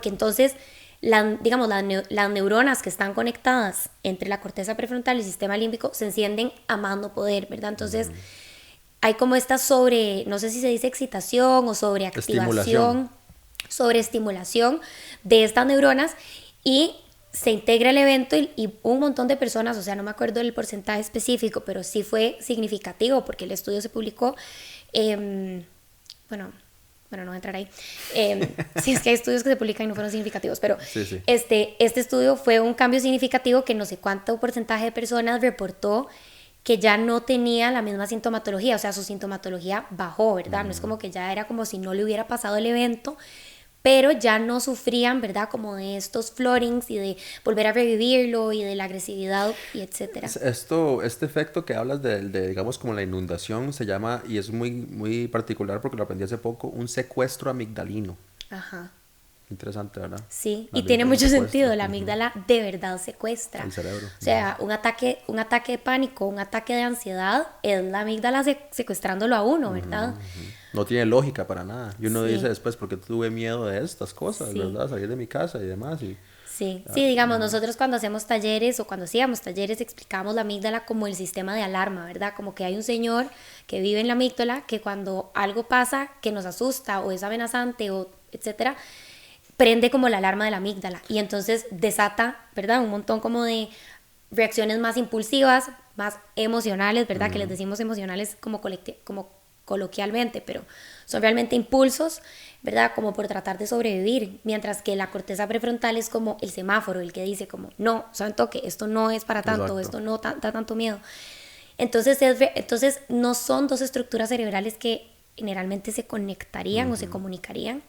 entonces las neuronas que están conectadas entre la corteza prefrontal y el sistema límbico se encienden a más no poder, ¿verdad? Entonces hay como esta no sé si se dice excitación o sobreactivación, sobreestimulación de estas neuronas, y se integra el evento y un montón de personas, o sea, no me acuerdo del porcentaje específico, pero sí fue significativo porque el estudio se publicó, bueno, no voy a entrar ahí, si es que hay estudios que se publican y no fueron significativos, pero sí. Este estudio fue un cambio significativo que no sé cuánto porcentaje de personas reportó que ya no tenía la misma sintomatología, o sea, su sintomatología bajó, ¿verdad? No es como que ya era como si no le hubiera pasado el evento, pero ya no sufrían, ¿verdad? Como de estos floodings y de volver a revivirlo y de la agresividad y etcétera. Este efecto que hablas de digamos como la inundación se llama, y es muy, muy particular porque lo aprendí hace poco, un secuestro amigdalino. Ajá. Interesante, ¿verdad? Sí, y tiene mucho sentido, la amígdala de verdad secuestra. El cerebro. O sea, un ataque de pánico, un ataque de ansiedad, es la amígdala secuestrándolo a uno, ¿verdad? No tiene lógica para nada. Y uno dice después, porque tuve miedo de estas cosas, Sí. ¿verdad? Salir de mi casa y demás. Sí, digamos, nosotros cuando hacemos talleres o cuando hacíamos talleres explicamos la amígdala como el sistema de alarma, ¿verdad? Como que hay un señor que vive en la amígdala que cuando algo pasa que nos asusta o es amenazante o etcétera, prende como la alarma de la amígdala y entonces desata, ¿verdad? Un montón como de reacciones más impulsivas, más emocionales, ¿verdad? Que les decimos emocionales como coloquialmente, pero son realmente impulsos, ¿verdad? Como por tratar de sobrevivir, mientras que la corteza prefrontal es como el semáforo, el que dice como, no, saben toque, esto no es para tanto, Exacto. esto no da tanto miedo. Entonces no son dos estructuras cerebrales que generalmente se conectarían o se comunicarían,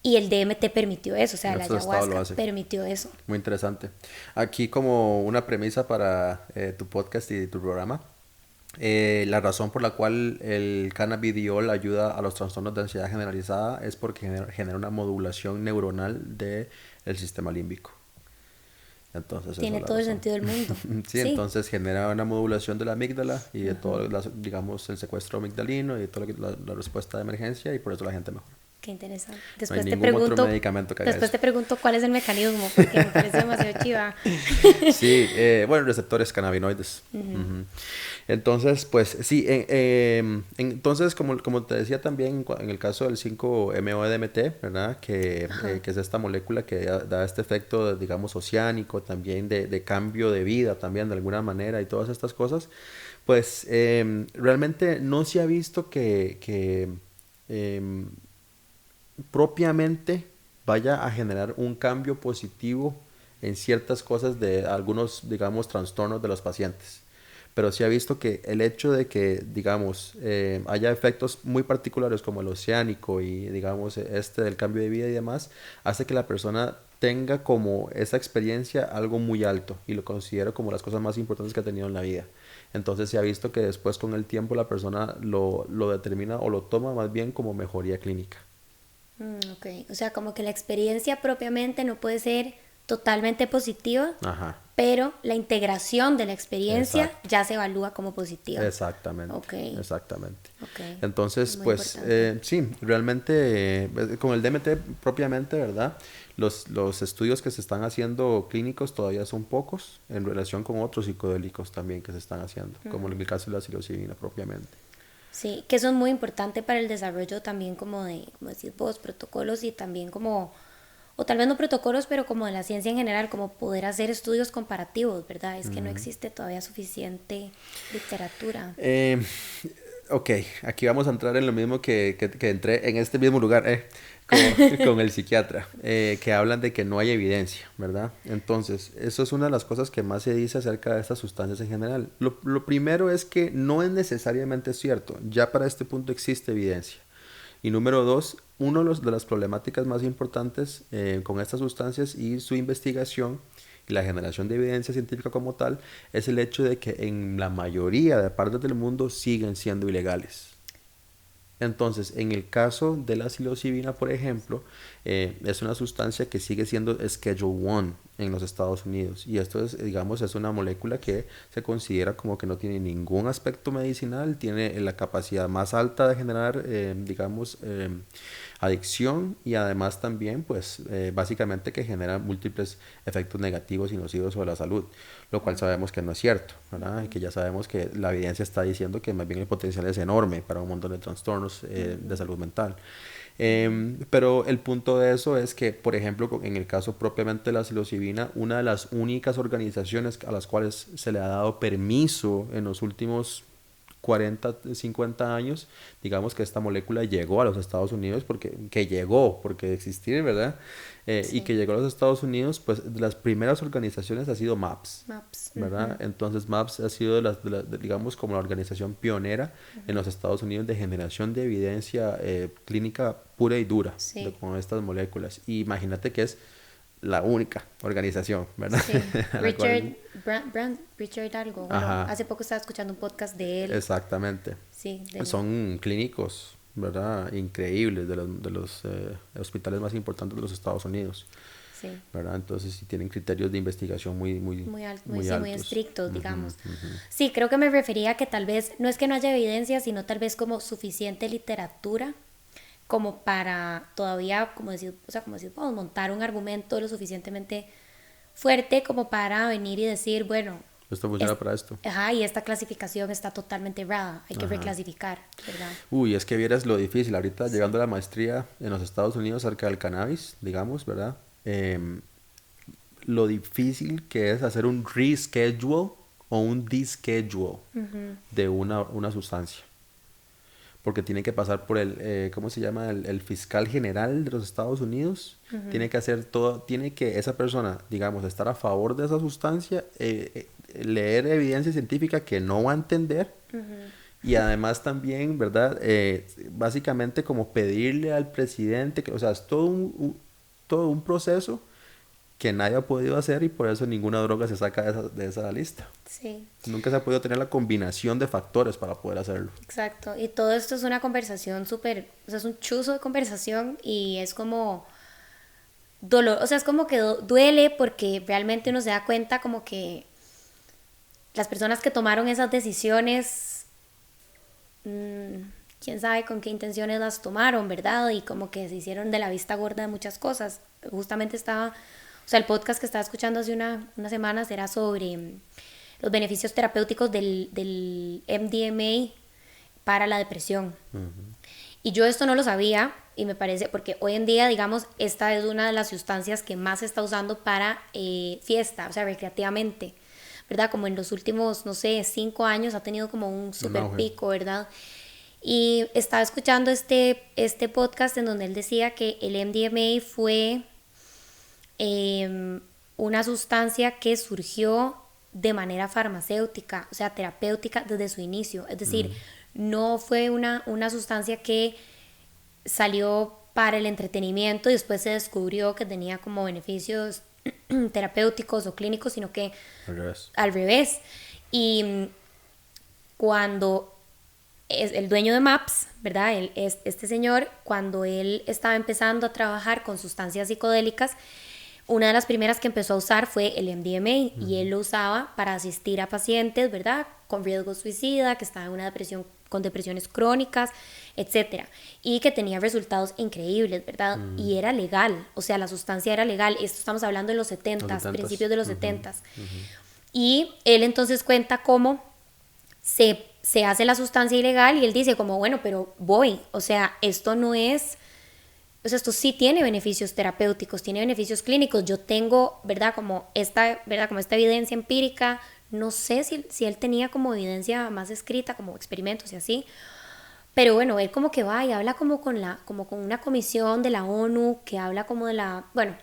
y el DMT permitió eso, o sea, la ayahuasca permitió eso. Muy interesante. Aquí como una premisa para tu podcast y tu programa, la razón por la cual el cannabidiol ayuda a los trastornos de ansiedad generalizada es porque genera una modulación neuronal del sistema límbico. Entonces, tiene todo el sentido del mundo. Sí, entonces genera una modulación de la amígdala y de todo, digamos, el secuestro amigdalino y toda la respuesta de emergencia, y por eso la gente mejora. Qué interesante. No hay ningún otro medicamento que haga después eso. te pregunto cuál es el mecanismo, porque me parece demasiado chiva. Sí, bueno, receptores cannabinoides. Ujú. Entonces, pues sí, entonces como te decía también en el caso del 5-MeO-DMT, ¿verdad? Que es esta molécula que da este efecto, digamos, oceánico, también de cambio de vida, también de alguna manera y todas estas cosas, pues realmente no se ha visto que em, propiamente vaya a generar un cambio positivo en ciertas cosas de algunos, digamos, trastornos de los pacientes. Pero sí ha visto que el hecho de que, digamos, haya efectos muy particulares como el oceánico y, digamos, este del cambio de vida y demás, hace que la persona tenga como esa experiencia algo muy alto y lo considera como las cosas más importantes que ha tenido en la vida. Entonces se ha visto que después con el tiempo la persona lo determina o lo toma más bien como mejoría clínica. Ok, o sea, como que la experiencia propiamente no puede ser totalmente positiva, Ajá, pero la integración de la experiencia exacto. ya se evalúa como positiva. Exactamente, Ok, exactamente. ok, Entonces, muy pues importante. sí, realmente con el DMT propiamente, ¿verdad? Los estudios que se están haciendo clínicos todavía son pocos en relación con otros psicodélicos también que se están haciendo, como en el caso de la psilocibina propiamente. Sí, que eso es muy importante para el desarrollo también como de, como decís vos, protocolos y también como, o tal vez no protocolos, pero como de la ciencia en general, como poder hacer estudios comparativos, ¿verdad? Es que no existe todavía suficiente literatura. Eh, ok, aquí vamos a entrar en lo mismo que entré en este mismo lugar, con el psiquiatra, que hablan de que no hay evidencia, ¿verdad? Entonces, eso es una de las cosas que más se dice acerca de estas sustancias en general. Lo primero es que no es necesariamente cierto, ya para este punto existe evidencia. Y número dos, uno de las problemáticas más importantes con estas sustancias y su investigación y la generación de evidencia científica como tal es el hecho de que en la mayoría de partes del mundo siguen siendo ilegales. Entonces, en el caso de la psilocibina, por ejemplo, es una sustancia que sigue siendo Schedule 1 en los Estados Unidos. Y esto es, digamos, es una molécula que se considera como que no tiene ningún aspecto medicinal, tiene la capacidad más alta de generar, digamos, adicción y además también, pues, básicamente que genera múltiples efectos negativos y nocivos sobre la salud, lo cual sabemos que no es cierto, ¿verdad? Y que ya sabemos que la evidencia está diciendo que más bien el potencial es enorme para un montón de trastornos de salud mental. Pero el punto de eso es que, por ejemplo, en el caso propiamente de la psilocibina, una de las únicas organizaciones a las cuales se le ha dado permiso en los últimos 40, 50 años, digamos que esta molécula llegó a los Estados Unidos porque existir, ¿verdad? Y Sí, que llegó a los Estados Unidos, pues de las primeras organizaciones ha sido MAPS, maps. ¿verdad? Entonces MAPS ha sido digamos, como la organización pionera en los Estados Unidos de generación de evidencia clínica pura y dura Sí, con estas moléculas. Y imagínate que es la única organización, ¿verdad? sí. a la cual... Richard algo. Bueno, Ajá, hace poco estaba escuchando un podcast de él. exactamente. Sí, del... Son clínicos, ¿verdad? Increíbles, de los hospitales más importantes de los Estados Unidos, Sí. ¿verdad? Entonces sí tienen criterios de investigación Muy, muy sí, muy altos. estrictos, Ujú, digamos. ujú. Sí, creo que me refería a que tal vez, no es que no haya evidencia, sino tal vez como suficiente literatura como para todavía, como decir, o sea, como decir, podemos montar un argumento lo suficientemente fuerte como para venir y decir, bueno, Esto es, funciona para esto. ajá, y esta clasificación está totalmente errada, hay que Ajá. reclasificar, ¿verdad? Uy, es que vieras lo difícil. Ahorita Sí. llegando a la maestría en los Estados Unidos acerca del cannabis, digamos, ¿verdad? Lo difícil que es hacer un reschedule o un deschedule de una sustancia. Porque tiene que pasar por ¿cómo se llama? El fiscal general de los Estados Unidos. Tiene que hacer todo, tiene que esa persona, digamos, estar a favor de esa sustancia, leer evidencia científica que no va a entender y además también, ¿verdad? Básicamente como pedirle al presidente, o sea, es todo un proceso que nadie ha podido hacer y por eso ninguna droga se saca de esa lista. Sí, Nunca se ha podido tener la combinación de factores para poder hacerlo. exacto. Y todo esto es una conversación súper, o sea, es un chuzo de conversación y es como dolor, o sea, es como que duele porque realmente uno se da cuenta como que las personas que tomaron esas decisiones quién sabe con qué intenciones las tomaron, ¿verdad? Y como que se hicieron de la vista gorda de muchas cosas. Justamente estaba, o sea, el podcast que estaba escuchando hace unas semanas era sobre los beneficios terapéuticos del MDMA para la depresión. Y yo esto no lo sabía y me parece, porque hoy en día, digamos, esta es una de las sustancias que más se está usando para fiesta, o sea, recreativamente, ¿verdad? Como en los últimos, no sé, 5 años ha tenido como un super pico, ¿verdad? Y estaba escuchando este podcast en donde él decía que el MDMA fue una sustancia que surgió de manera farmacéutica, o sea, terapéutica desde su inicio. Es decir, no fue una sustancia que salió para el entretenimiento y después se descubrió que tenía como beneficios terapéuticos o clínicos, sino que al revés. Y cuando es el dueño de MAPS, ¿verdad? Este señor, cuando él estaba empezando a trabajar con sustancias psicodélicas, una de las primeras que empezó a usar fue el MDMA y él lo usaba para asistir a pacientes, ¿verdad? Con riesgo suicida, que estaban en una depresión, con depresiones crónicas, etcétera, y que tenía resultados increíbles, ¿verdad? Y era legal, o sea, la sustancia era legal. Esto estamos hablando de los 70s, principios de los 70s. Y él entonces cuenta cómo se hace la sustancia ilegal y él dice como, bueno, pero o sea, esto no es, o sea, esto sí tiene beneficios terapéuticos, tiene beneficios clínicos, yo tengo, ¿verdad? Como esta evidencia empírica, no sé si él tenía como evidencia más escrita, como experimentos y así, pero bueno, él como que va y habla como con una comisión de la ONU, que habla como bueno,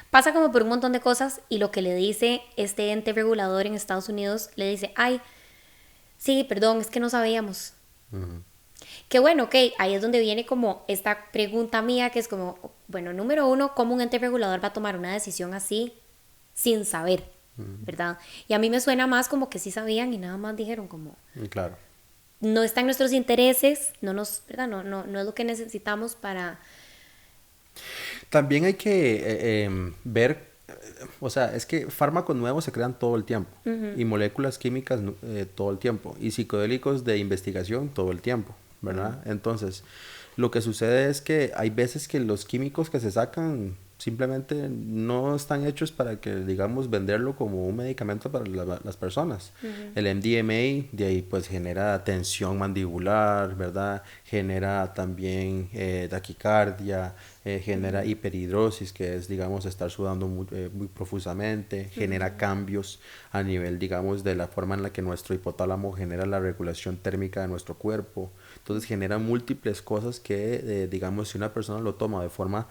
pasa como por un montón de cosas y lo que le dice este ente regulador en Estados Unidos, le dice, ay, sí, perdón, es que no sabíamos. Que bueno, ok, ahí es donde viene como esta pregunta mía que es como, bueno, número uno, ¿cómo un ente regulador va a tomar una decisión así sin saber? ¿Verdad? Y a mí me suena más como que sí sabían y nada más dijeron como, Claro. no está en nuestros intereses, ¿verdad? No es lo que necesitamos para... También hay que ver, o sea, es que fármacos nuevos se crean todo el tiempo y moléculas químicas todo el tiempo y psicodélicos de investigación todo el tiempo, ¿verdad? Entonces, lo que sucede es que hay veces que los químicos que se sacan simplemente no están hechos para que, digamos, venderlo como un medicamento para las personas. El MDMA de ahí pues genera tensión mandibular, ¿verdad? Genera también taquicardia, genera hiperhidrosis, que es, digamos, estar sudando muy profusamente, genera cambios a nivel, digamos, de la forma en la que nuestro hipotálamo genera la regulación térmica de nuestro cuerpo. Entonces genera múltiples cosas que, digamos, si una persona lo toma de forma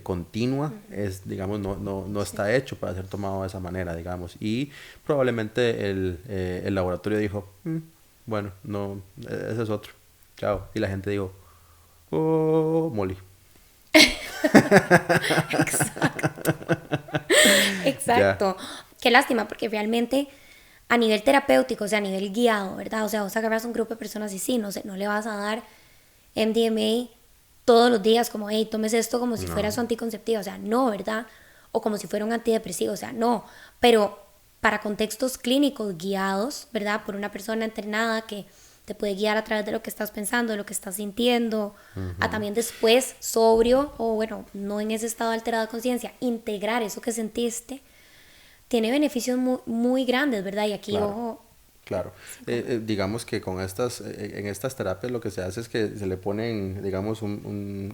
continua, digamos, no está hecho para ser tomado de esa manera, digamos. Y probablemente el laboratorio dijo, bueno, no, ese es otro. Chao. Y la gente dijo, oh, Molly. Exacto. Exacto. Qué lástima, porque realmente a nivel terapéutico, o sea, a nivel guiado, ¿verdad? O sea, vos agarras un grupo de personas y sí, no sé, no le vas a dar MDMA todos los días como, hey, tomes esto como si fuera su anticonceptivo, o sea, no, ¿verdad? O como si fuera un antidepresivo, o sea, no. Pero para contextos clínicos guiados, ¿verdad? Por una persona entrenada que te puede guiar a través de lo que estás pensando, de lo que estás sintiendo, a también después sobrio o bueno, no en ese estado alterado de conciencia, integrar eso que sentiste, tiene beneficios muy, muy grandes, ¿verdad? Y aquí, Claro. ojo, Claro, digamos que con en estas terapias lo que se hace es que se le ponen, digamos, un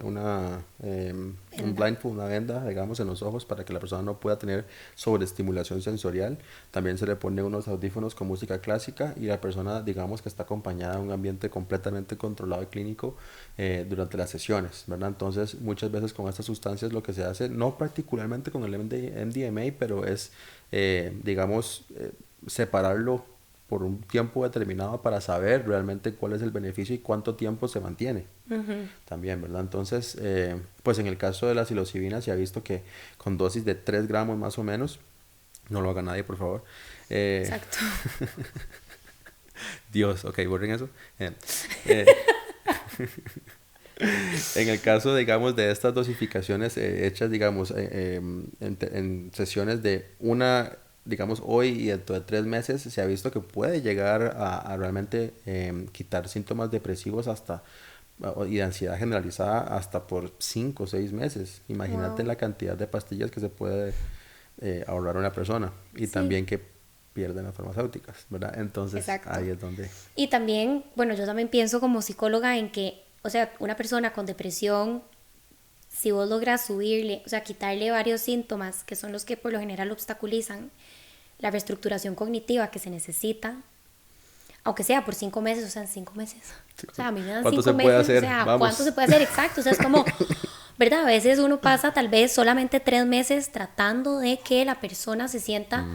blindfold, una venda, digamos, en los ojos para que la persona no pueda tener sobreestimulación sensorial. También se le pone unos audífonos con música clásica y la persona, digamos, que está acompañada en un ambiente completamente controlado y clínico durante las sesiones, ¿verdad? Entonces, muchas veces con estas sustancias lo que se hace, no particularmente con el MDMA, pero es, digamos, separarlo por un tiempo determinado para saber realmente cuál es el beneficio y cuánto tiempo se mantiene también, ¿verdad? Entonces, pues en el caso de la psilocibina se ha visto que con dosis de 3 gramos más o menos, no lo haga nadie, por favor. exacto. Dios, ok, borren eso. En el caso, digamos, de estas dosificaciones hechas, digamos, en sesiones de digamos, hoy y dentro de 3 meses, se ha visto que puede llegar a realmente quitar síntomas depresivos hasta y de ansiedad generalizada hasta por 5 o 6 meses. Imagínate Wow. la cantidad de pastillas que se puede ahorrar una persona y Sí, también que pierden las farmacéuticas, ¿verdad? Entonces exacto. ahí es donde... Y también, bueno, yo también pienso como psicóloga en que, o sea, una persona con depresión, si vos logras subirle, o sea, quitarle varios síntomas que son los que por lo general obstaculizan la reestructuración cognitiva que se necesita, aunque sea por 5 meses, o sea, en 5 meses. O sea, a mí me dan ¿Cuánto cinco se puede meses, o hacer? sea, ¿cuánto se Vamos. puede hacer exacto? O sea, es como, ¿verdad? A veces uno pasa tal vez solamente 3 meses tratando de que la persona se sienta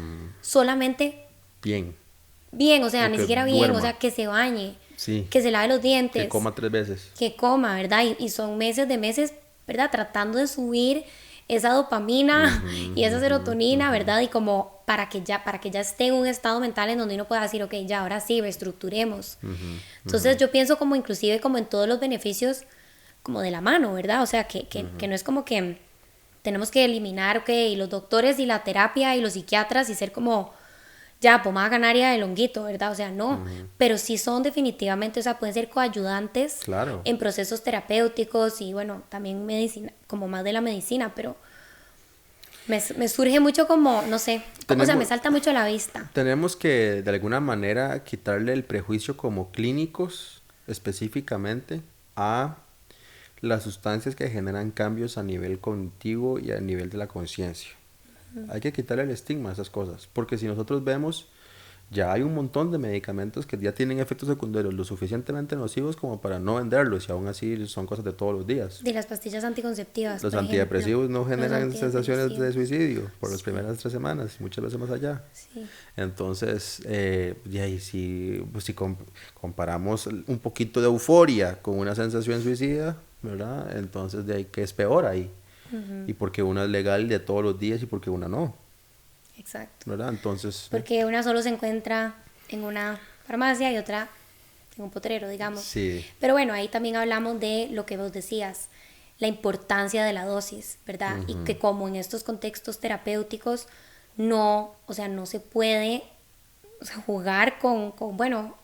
solamente Bien. bien, o sea, O ni que siquiera bien, o duerma. sea, que se bañe, Sí. que se lave los Que dientes, coma 3 veces. que coma, ¿verdad? Y son meses de meses, ¿verdad? Tratando de subir esa dopamina Ujú, y esa ujú, serotonina, ujú. ¿verdad? Y como para que ya esté en un estado mental en donde uno pueda decir, ok, ya, ahora sí, reestructuremos. Entonces yo pienso como inclusive como en todos los beneficios como de la mano, ¿verdad? O sea, que no es como que tenemos que eliminar, ok, y los doctores y la terapia y los psiquiatras y ser como ya, pomada canaria del honguito, ¿verdad? O sea, no, pero sí son definitivamente, o sea, pueden ser coayudantes Claro. en procesos terapéuticos y bueno, también medicina, como más de la medicina, pero me surge mucho como, no sé, o sea, me Tenemos, salta mucho a la vista. tenemos que de alguna manera quitarle el prejuicio como clínicos específicamente a las sustancias que generan cambios a nivel cognitivo y a nivel de la conciencia. Hay que quitarle el estigma a esas cosas, porque si nosotros vemos, ya hay un montón de medicamentos que ya tienen efectos secundarios lo suficientemente nocivos como para no venderlos y aún así son cosas de todos los días. De las pastillas anticonceptivas, Los por ejemplo, antidepresivos no los generan sensaciones de antidepresivos. suicidio por las Sí, primeras 3 semanas, muchas veces más allá. sí, Entonces, y ahí si, pues, si comparamos un poquito de euforia con una sensación suicida, ¿verdad? Entonces, de ahí, ¿qué es peor ahí? Y porque una es legal de todos los días y porque una no, exacto. ¿verdad? Entonces, Porque una solo se encuentra en una farmacia y otra en un potrero, digamos. sí. Pero bueno, ahí también hablamos de lo que vos decías, la importancia de la dosis, ¿verdad? Y Ujú. que como en estos contextos terapéuticos no, o sea, no se puede, o sea, jugar con, bueno,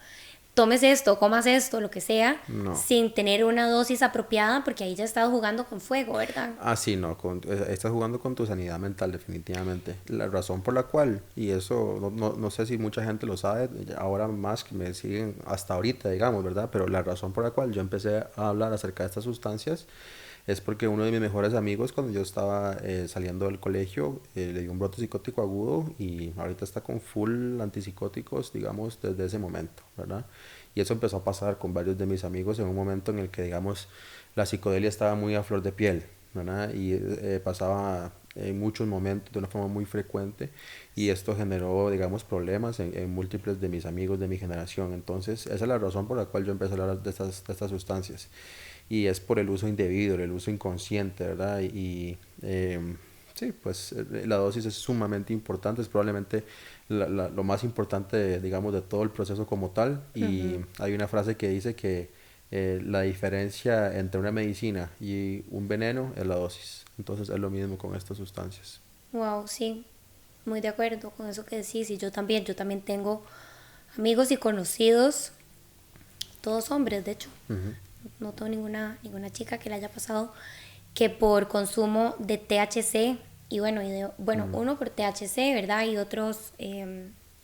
tomes esto, comas esto, lo que sea, No. sin tener una dosis apropiada, porque ahí ya estás jugando con fuego, ¿verdad? Ah, sí, no, estás jugando con tu sanidad mental definitivamente. La razón por la cual, y eso no sé si mucha gente lo sabe, ahora más que me siguen hasta ahorita, digamos, ¿verdad? Pero la razón por la cual yo empecé a hablar acerca de estas sustancias es porque uno de mis mejores amigos, cuando yo estaba saliendo del colegio, le dio un brote psicótico agudo y ahorita está con full antipsicóticos, digamos, desde ese momento, ¿verdad? Y eso empezó a pasar con varios de mis amigos en un momento en el que, digamos, la psicodelia estaba muy a flor de piel, ¿verdad? Y pasaba en muchos momentos de una forma muy frecuente y esto generó, digamos, problemas en múltiples de mis amigos de mi generación. Entonces, esa es la razón por la cual yo empecé a hablar de estas sustancias y es por el uso indebido, el uso inconsciente, ¿verdad? Sí, pues la dosis es sumamente importante, es probablemente lo más importante, digamos, de todo el proceso como tal. Y hay una frase que dice que la diferencia entre una medicina y un veneno es la dosis. Entonces es lo mismo con estas sustancias. Wow, sí, muy de acuerdo con eso que decís. Y yo también tengo amigos y conocidos, todos hombres, de hecho. Ujú. No tengo ninguna chica que le haya pasado que por consumo de THC y bueno, bueno, uno por THC, ¿verdad? Y otros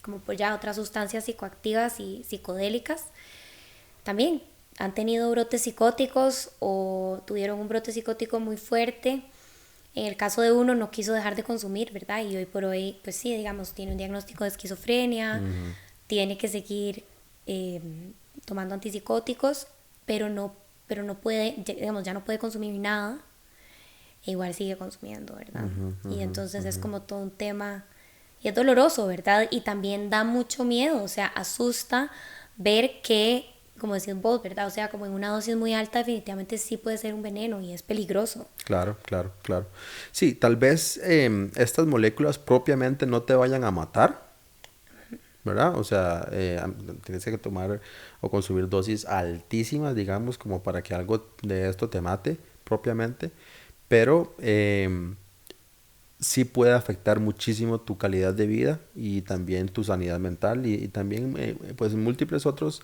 como por ya otras sustancias psicoactivas y psicodélicas, también han tenido brotes psicóticos o tuvieron un brote psicótico muy fuerte. En el caso de uno no quiso dejar de consumir, ¿verdad? Y hoy por hoy, pues sí, digamos, tiene un diagnóstico de esquizofrenia, Ujú. tiene que seguir eh, tomando antipsicóticos, pero no puede, digamos, ya no puede consumir nada, e igual sigue consumiendo, ¿verdad? Ujú, Y ujú, entonces es ujú. como todo un tema, y es doloroso, ¿verdad? Y también da mucho miedo, o sea, asusta ver que, como decís vos, ¿verdad? O sea, como en una dosis muy alta definitivamente sí puede ser un veneno y es peligroso. Claro, claro, claro. Sí, tal vez estas moléculas propiamente no te vayan a matar, ¿verdad? O sea, tienes que tomar o consumir dosis altísimas, digamos, como para que algo de esto te mate propiamente, pero sí puede afectar muchísimo tu calidad de vida y también tu sanidad mental y también pues múltiples otros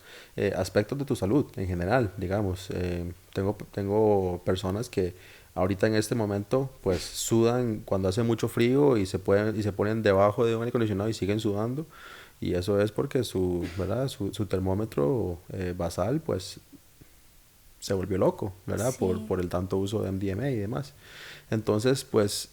aspectos de tu salud en general, digamos. Tengo personas que ahorita en este momento pues sudan cuando hace mucho frío y se ponen debajo de un aire acondicionado y siguen sudando y eso es porque ¿verdad? Su termómetro basal pues se volvió loco, ¿verdad? Sí, Por el tanto uso de MDMA y demás. Entonces, pues,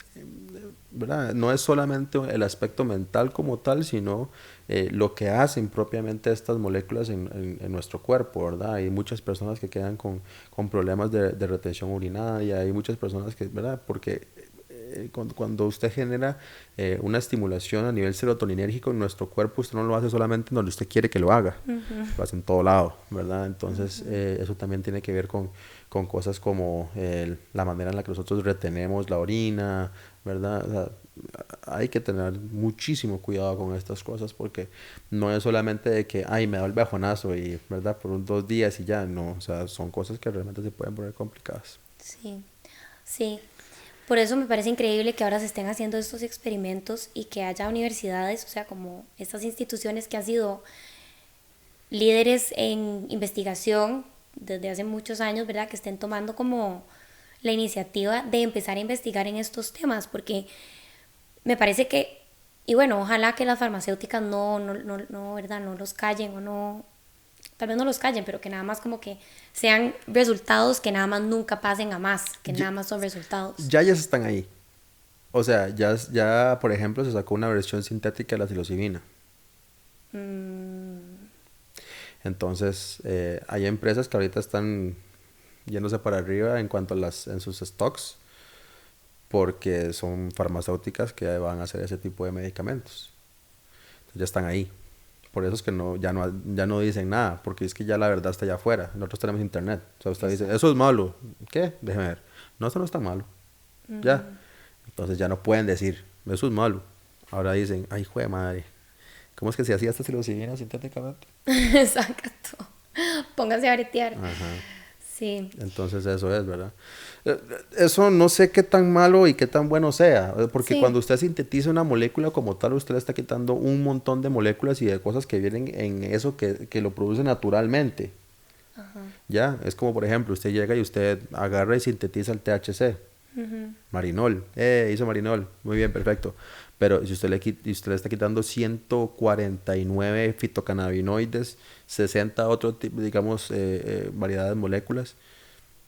¿verdad? No es solamente el aspecto mental como tal, sino lo que hacen propiamente estas moléculas en nuestro cuerpo, ¿verdad? Hay muchas personas que quedan con problemas de retención urinaria, hay muchas personas que, ¿verdad? Porque cuando usted genera una estimulación a nivel serotoninérgico en nuestro cuerpo, usted no lo hace solamente donde usted quiere que lo haga, lo hace en todo lado, ¿verdad? Entonces, eso también tiene que ver con cosas como la manera en la que nosotros retenemos la orina, ¿verdad? O sea, hay que tener muchísimo cuidado con estas cosas porque no es solamente de que, ay, me da el bajonazo y, ¿verdad? Por 2 días y ya, no, o sea, son cosas que realmente se pueden poner complicadas. sí, sí. Por eso me parece increíble que ahora se estén haciendo estos experimentos y que haya universidades, o sea, como estas instituciones que han sido líderes en investigación desde hace muchos años, ¿verdad? Que estén tomando como la iniciativa de empezar a investigar en estos temas, porque me parece que, y bueno, ojalá que las farmacéuticas no, ¿verdad? No los callen o no, tal vez no los callen, pero que nada más como que sean resultados que nada más nunca pasen a más, que Ya, nada más son resultados. ya están ahí. O sea, ya, por ejemplo, se sacó una versión sintética de la psilocibina. Mm, Entonces, hay empresas que ahorita están yéndose para arriba en cuanto a en sus stocks, porque son farmacéuticas que van a hacer ese tipo de medicamentos. Entonces, ya están ahí. Por eso es que ya no dicen nada, porque es que ya la verdad está allá afuera. Nosotros tenemos internet. O sea, usted dice, eso es malo. ¿Qué? Déjeme ver. No, eso no está malo. Ya. Entonces ya no pueden decir, eso es malo. Ahora dicen, ay, jue madre. ¿Cómo es que se hacía esta psilocibina sintéticamente? exacto. Pónganse a bretear. Ajá. Sí, Entonces eso es, ¿verdad? Eso no sé qué tan malo y qué tan bueno sea, porque sí, cuando usted sintetiza una molécula como tal, usted le está quitando un montón de moléculas y de cosas que vienen en eso que lo produce naturalmente. Ya, es como por ejemplo, usted llega y usted agarra y sintetiza el THC, marinol, hizo marinol, muy bien, perfecto. Pero si y usted le está quitando 149 fitocannabinoides, 60 otro tipo, digamos, variedades de moléculas,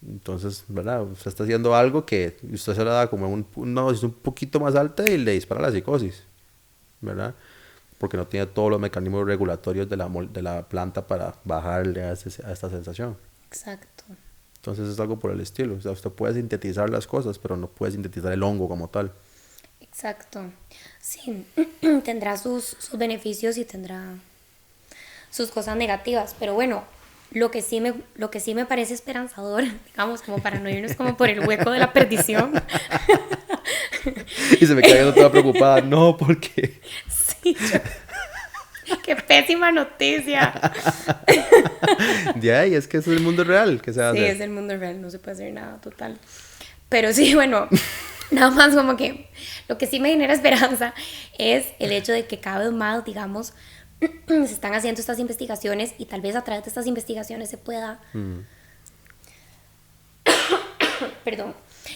entonces, ¿verdad? Usted está haciendo algo que usted se le da como una dosis un poquito más alta y le dispara la psicosis, ¿verdad? Porque no tiene todos los mecanismos regulatorios de la planta para bajarle a esta sensación. exacto. Entonces es algo por el estilo. O sea, usted puede sintetizar las cosas, pero no puede sintetizar el hongo como tal. Exacto. Sí, tendrá sus beneficios y tendrá sus cosas negativas, pero bueno, lo que sí me parece esperanzador, digamos, como para no irnos como por el hueco de la perdición. Y se me queda viendo toda preocupada. No, porque Sí, qué pésima noticia. de ahí es que eso es el mundo real. ¿Qué se va a Sí, hacer? es el mundo real, no se puede hacer nada total. Pero sí, bueno, nada más como que lo que sí me genera esperanza es el hecho de que cada vez más, digamos, se están haciendo estas investigaciones y tal vez a través de estas investigaciones se pueda, perdón,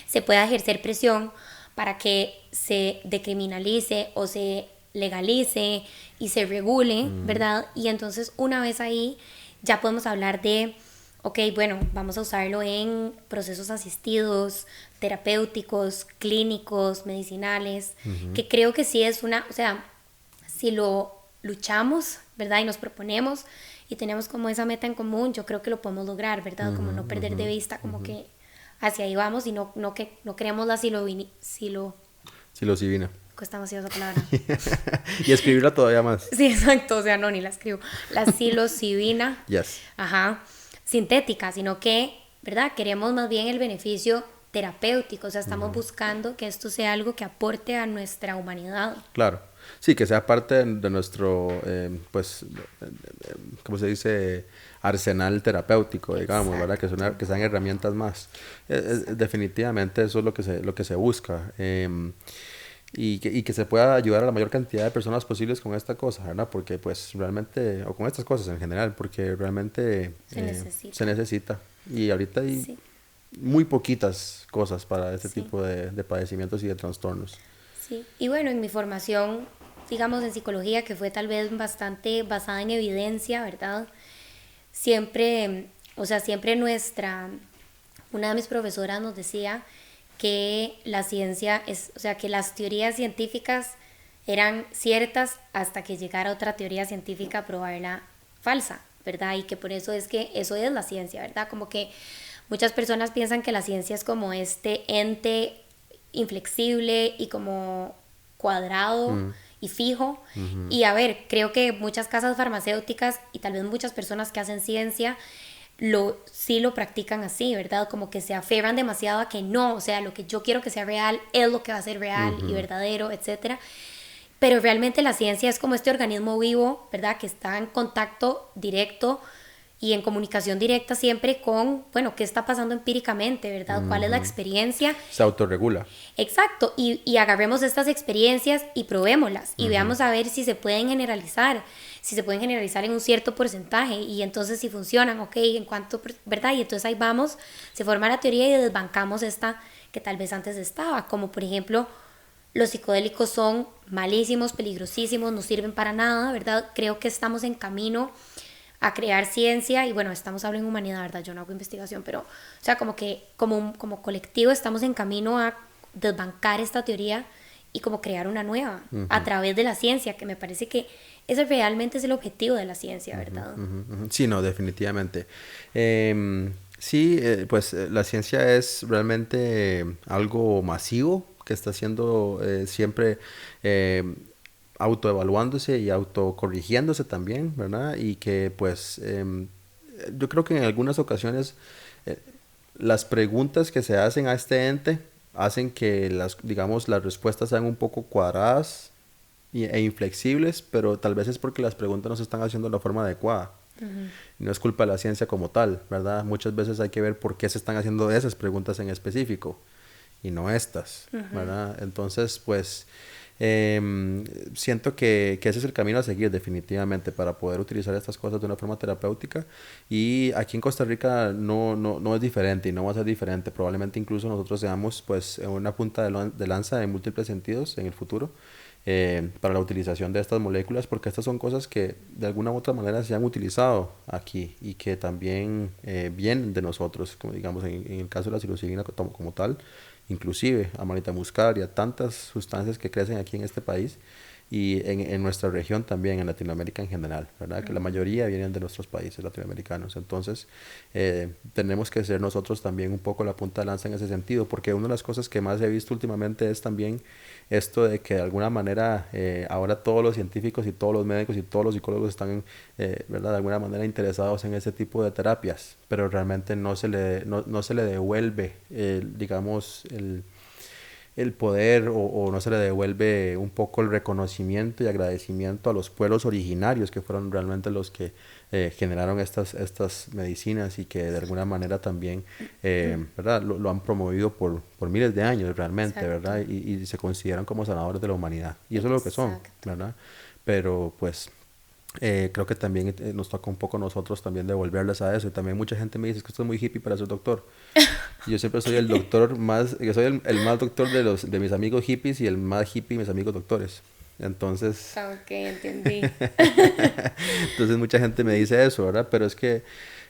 se pueda ejercer presión para que se decriminalice o se legalice y se regule, ¿verdad? Y entonces una vez ahí ya podemos hablar de, ok, bueno, vamos a usarlo en procesos asistidos, terapéuticos, clínicos, medicinales, que creo que sí es una, o sea, si lo luchamos, ¿verdad? Y nos proponemos y tenemos como esa meta en común, yo creo que lo podemos lograr, ¿verdad? Como no perder de vista, como que hacia ahí vamos y no que no queremos la Psilocibina. cuesta demasiado esa palabra. Y escribirla todavía más. Sí, exacto, o sea, no, ni la escribo. La psilocibina, Yes. ajá, sintética, sino que, ¿verdad? Queremos más bien el beneficio terapéutico, o sea, estamos buscando que esto sea algo que aporte a nuestra humanidad. Claro. Sí, que sea parte de nuestro, pues, ¿cómo se dice? Arsenal terapéutico, digamos, ¿verdad? Exacto. Que sean herramientas más. Definitivamente eso es lo que se busca. y que se pueda ayudar a la mayor cantidad de personas posibles con esta cosa, ¿verdad? Porque pues realmente, o con estas cosas en general, porque realmente Se se necesita. necesita. Y ahorita hay Sí, muy poquitas cosas para este sí, tipo de padecimientos y de trastornos. sí. Y bueno, en mi formación, digamos, en psicología, que fue tal vez bastante basada en evidencia, ¿verdad? Siempre, o sea, siempre una de mis profesoras nos decía que la ciencia es, o sea, que las teorías científicas eran ciertas hasta que llegara otra teoría científica a probarla falsa, ¿verdad? Y que por eso es que eso es la ciencia, ¿verdad? Como que muchas personas piensan que la ciencia es como este ente inflexible y como cuadrado Mm, y fijo. ujú. Y a ver, creo que muchas casas farmacéuticas y tal vez muchas personas que hacen ciencia sí lo practican así, ¿verdad? Como que se aferran demasiado a que no, o sea, lo que yo quiero que sea real es lo que va a ser real y Ujú. verdadero, etcétera. Pero realmente la ciencia es como este organismo vivo, ¿verdad? Que está en contacto directo y en comunicación directa siempre con, bueno, qué está pasando empíricamente, ¿verdad? ¿Cuál es la Ujú. experiencia? Se autorregula. Exacto, y agarremos estas experiencias y probémoslas y Ujú. veamos a ver si se pueden generalizar, si se pueden generalizar en un cierto porcentaje y entonces si funcionan, ok, en cuanto, ¿verdad? Y entonces ahí vamos, se forma la teoría y desbancamos esta que tal vez antes estaba, como por ejemplo, los psicodélicos son malísimos, peligrosísimos, no sirven para nada, ¿verdad? Creo que estamos en camino a crear ciencia y bueno, estamos hablando en humanidad, ¿verdad? Yo no hago investigación, pero, o sea, como que como colectivo estamos en camino a desbancar esta teoría y como crear una nueva a Ujú. través de la ciencia, que me parece que eso realmente es el objetivo de la ciencia, Ujú, ¿verdad? ujú, ujú. Sí, no, definitivamente. Sí, pues la ciencia es realmente algo masivo que está haciendo siempre em, autoevaluándose y autocorrigiéndose también, ¿verdad? Y que pues yo creo que en algunas ocasiones eh, las preguntas que se hacen a este ente hacen que las, digamos, las respuestas sean un poco cuadradas e inflexibles, pero tal vez es porque las preguntas no se están haciendo de la forma adecuada. No es culpa de la ciencia como tal, ¿verdad? Muchas veces hay que ver por qué se están haciendo esas preguntas en específico y no estas, ¿verdad? Entonces, pues, siento que ese es el camino a seguir definitivamente para poder utilizar estas cosas de una forma terapéutica y aquí en Costa Rica no es diferente y no va a ser diferente. Probablemente incluso nosotros seamos pues una punta de lanza en múltiples sentidos en el futuro para la utilización de estas moléculas, porque estas son cosas que de alguna u otra manera se han utilizado aquí y que también vienen de nosotros, como digamos en el caso de la psilocibina como tal, inclusive a manita muscaria, tantas sustancias que crecen aquí en este país y en nuestra región también, en Latinoamérica en general, ¿verdad? Que la mayoría vienen de nuestros países latinoamericanos. Entonces, tenemos que ser nosotros también un poco la punta de lanza en ese sentido, porque una de las cosas que más he visto últimamente es también esto de que de alguna manera ahora todos los científicos y todos los médicos y todos los psicólogos están, ¿verdad? De alguna manera interesados en ese tipo de terapias, pero realmente no se le devuelve, digamos, el poder o no se le devuelve un poco el reconocimiento y agradecimiento a los pueblos originarios que fueron realmente los que generaron estas medicinas y que de alguna manera también ¿verdad? Lo han promovido por miles de años realmente, Exacto, ¿verdad? Y se consideran como sanadores de la humanidad. Y eso es lo que son, exacto. ¿verdad? Pero pues creo que también nos toca un poco a nosotros también devolverles a eso. Y también mucha gente me dice "Es que esto es muy hippie para ser doctor. Yo siempre soy el doctor más, yo soy el más doctor de mis amigos hippies y el más hippie de mis amigos doctores. Entonces, Ok, entendí. entonces mucha gente me dice eso, ¿verdad? Pero es que,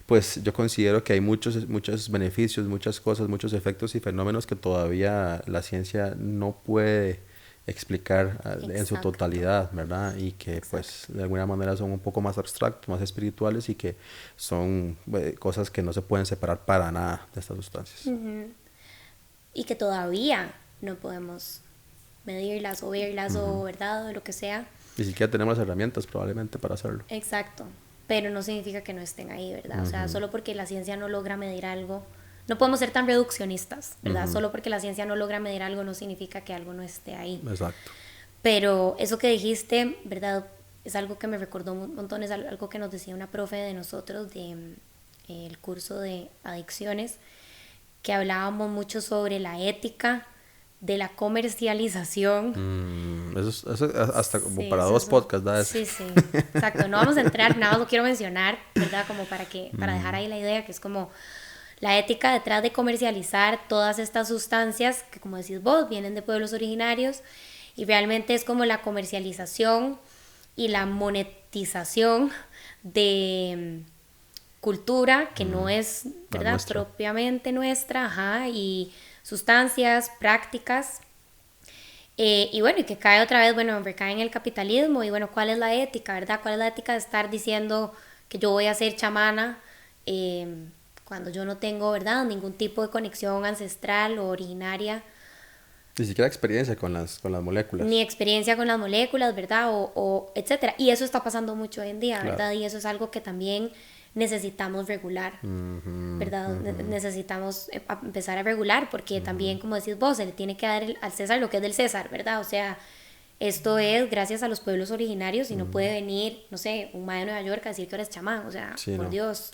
pues yo considero que hay muchos beneficios, muchas cosas, muchos efectos y fenómenos que todavía la ciencia no puede explicar en su Exacto, totalidad, ¿verdad? Y que pues exacto. de alguna manera son un poco más abstractos, más espirituales y que son cosas que no se pueden separar para nada de estas sustancias. Y que todavía no podemos medirlas o verlas o, ¿verdad? O lo que sea. Ni siquiera tenemos las herramientas probablemente para hacerlo. Exacto, pero no significa que no estén ahí, ¿verdad? O sea, Ujú, solo porque la ciencia no logra medir algo, no podemos ser tan reduccionistas, ¿verdad? ujú, Solo porque la ciencia no logra medir algo no significa que algo no esté ahí. exacto. Pero eso que dijiste, ¿verdad? Es algo que me recordó un montón, es algo que nos decía una profe de nosotros de el curso de adicciones, que hablábamos mucho sobre la ética de la comercialización. Eso es hasta como Sí, para eso dos es podcasts, ¿verdad? Sí, sí, exacto. No vamos a entrar, nada más lo quiero mencionar, ¿verdad? Como para dejar ahí la idea, que es como la ética detrás de comercializar todas estas sustancias que, como decís vos, vienen de pueblos originarios, y realmente es como la comercialización y la monetización de cultura que no es, La ¿verdad?, nuestra. propiamente nuestra, ajá, y sustancias, prácticas, y bueno, y que cae otra vez, bueno, recae en el capitalismo. Y bueno, ¿cuál es la ética, verdad? ¿Cuál es la ética de estar diciendo que yo voy a ser chamana eh, cuando yo no tengo, verdad, ningún tipo de conexión ancestral o originaria, Ni siquiera experiencia con las ni moléculas. experiencia con las moléculas, ¿verdad? O etcétera. Y eso está pasando mucho hoy en día, Claro. ¿verdad? Y eso es algo que también necesitamos regular, Ujú, ¿verdad? ujú, Necesitamos empezar a regular, porque también, como decís vos, se le tiene que dar al César lo que es del César, ¿verdad? O sea, esto es gracias a los pueblos originarios, y no puede venir, no sé, un mae de Nueva York a decir que eres chamán, o sea, sí, por no. Dios.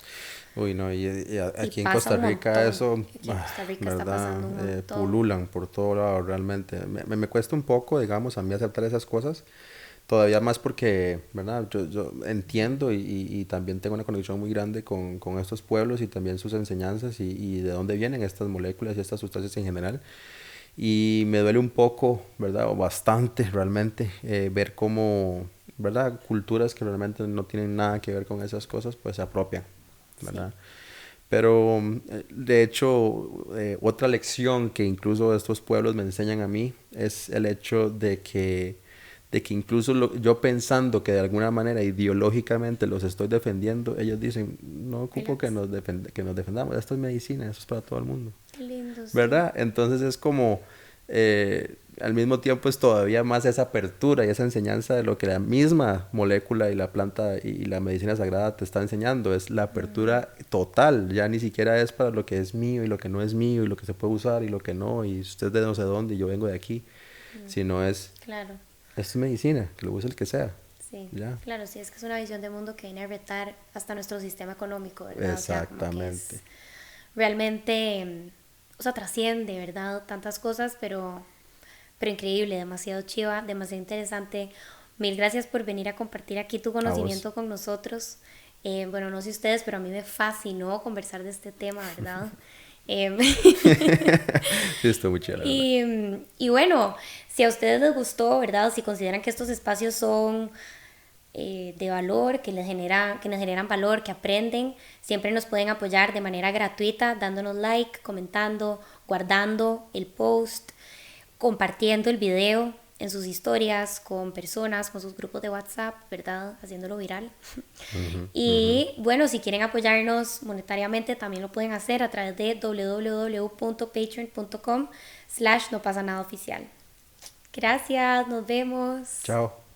Uy, no, Y aquí en pasa Costa un Rica montón. eso, Aquí en Costa Rica está ¿verdad? pasando un montón. Pululan por todo lado realmente. Me cuesta un poco, digamos, a mí aceptar esas cosas. Todavía más porque, ¿verdad? Yo entiendo y también tengo una conexión muy grande con estos pueblos y también sus enseñanzas y de dónde vienen estas moléculas y estas sustancias en general. Y me duele un poco, ¿verdad? O bastante realmente ver cómo, ¿verdad? Culturas que realmente no tienen nada que ver con esas cosas, pues se apropian, Sí, ¿verdad? Pero de hecho, otra lección que incluso estos pueblos me enseñan a mí es el hecho de que incluso yo pensando que de alguna manera ideológicamente los estoy defendiendo, ellos dicen, no ocupo que relax. que nos defendamos, esto es medicina, eso es para todo el mundo. Qué lindo, sí. ¿Verdad? Entonces es como, al mismo tiempo es todavía más esa apertura y esa enseñanza de lo que la misma molécula y la planta y la medicina sagrada te está enseñando, es la apertura total, ya ni siquiera es para lo que es mío y lo que no es mío y lo que se puede usar y lo que no, y usted es de no sé dónde y yo vengo de aquí, sino Claro, esto es medicina, que lo use el que sea, sí. ya. Claro, sí, es que es una visión de mundo que viene a retar hasta nuestro sistema económico, ¿verdad? O sea, como que Exactamente. es realmente, o sea, trasciende, ¿verdad? Tantas cosas, pero increíble, demasiado chiva, demasiado interesante. Mil gracias por venir a compartir aquí tu A vos. conocimiento con nosotros. Bueno, no sé ustedes, pero a mí me fascinó conversar de este tema, ¿verdad? Em, Sí, estoy muy chévere, la verdad. y bueno, si a ustedes les gustó, ¿verdad? Si consideran que estos espacios son de valor, que les generan valor, que aprenden, siempre nos pueden apoyar de manera gratuita, dándonos like, comentando, guardando el post, compartiendo el video en sus historias con personas, con sus grupos de WhatsApp, ¿verdad? Haciéndolo viral. Ujú, ujú. Y bueno, si quieren apoyarnos monetariamente, también lo pueden hacer a través de www.patreon.com/no pasa nada oficial. Gracias, nos vemos. Chao.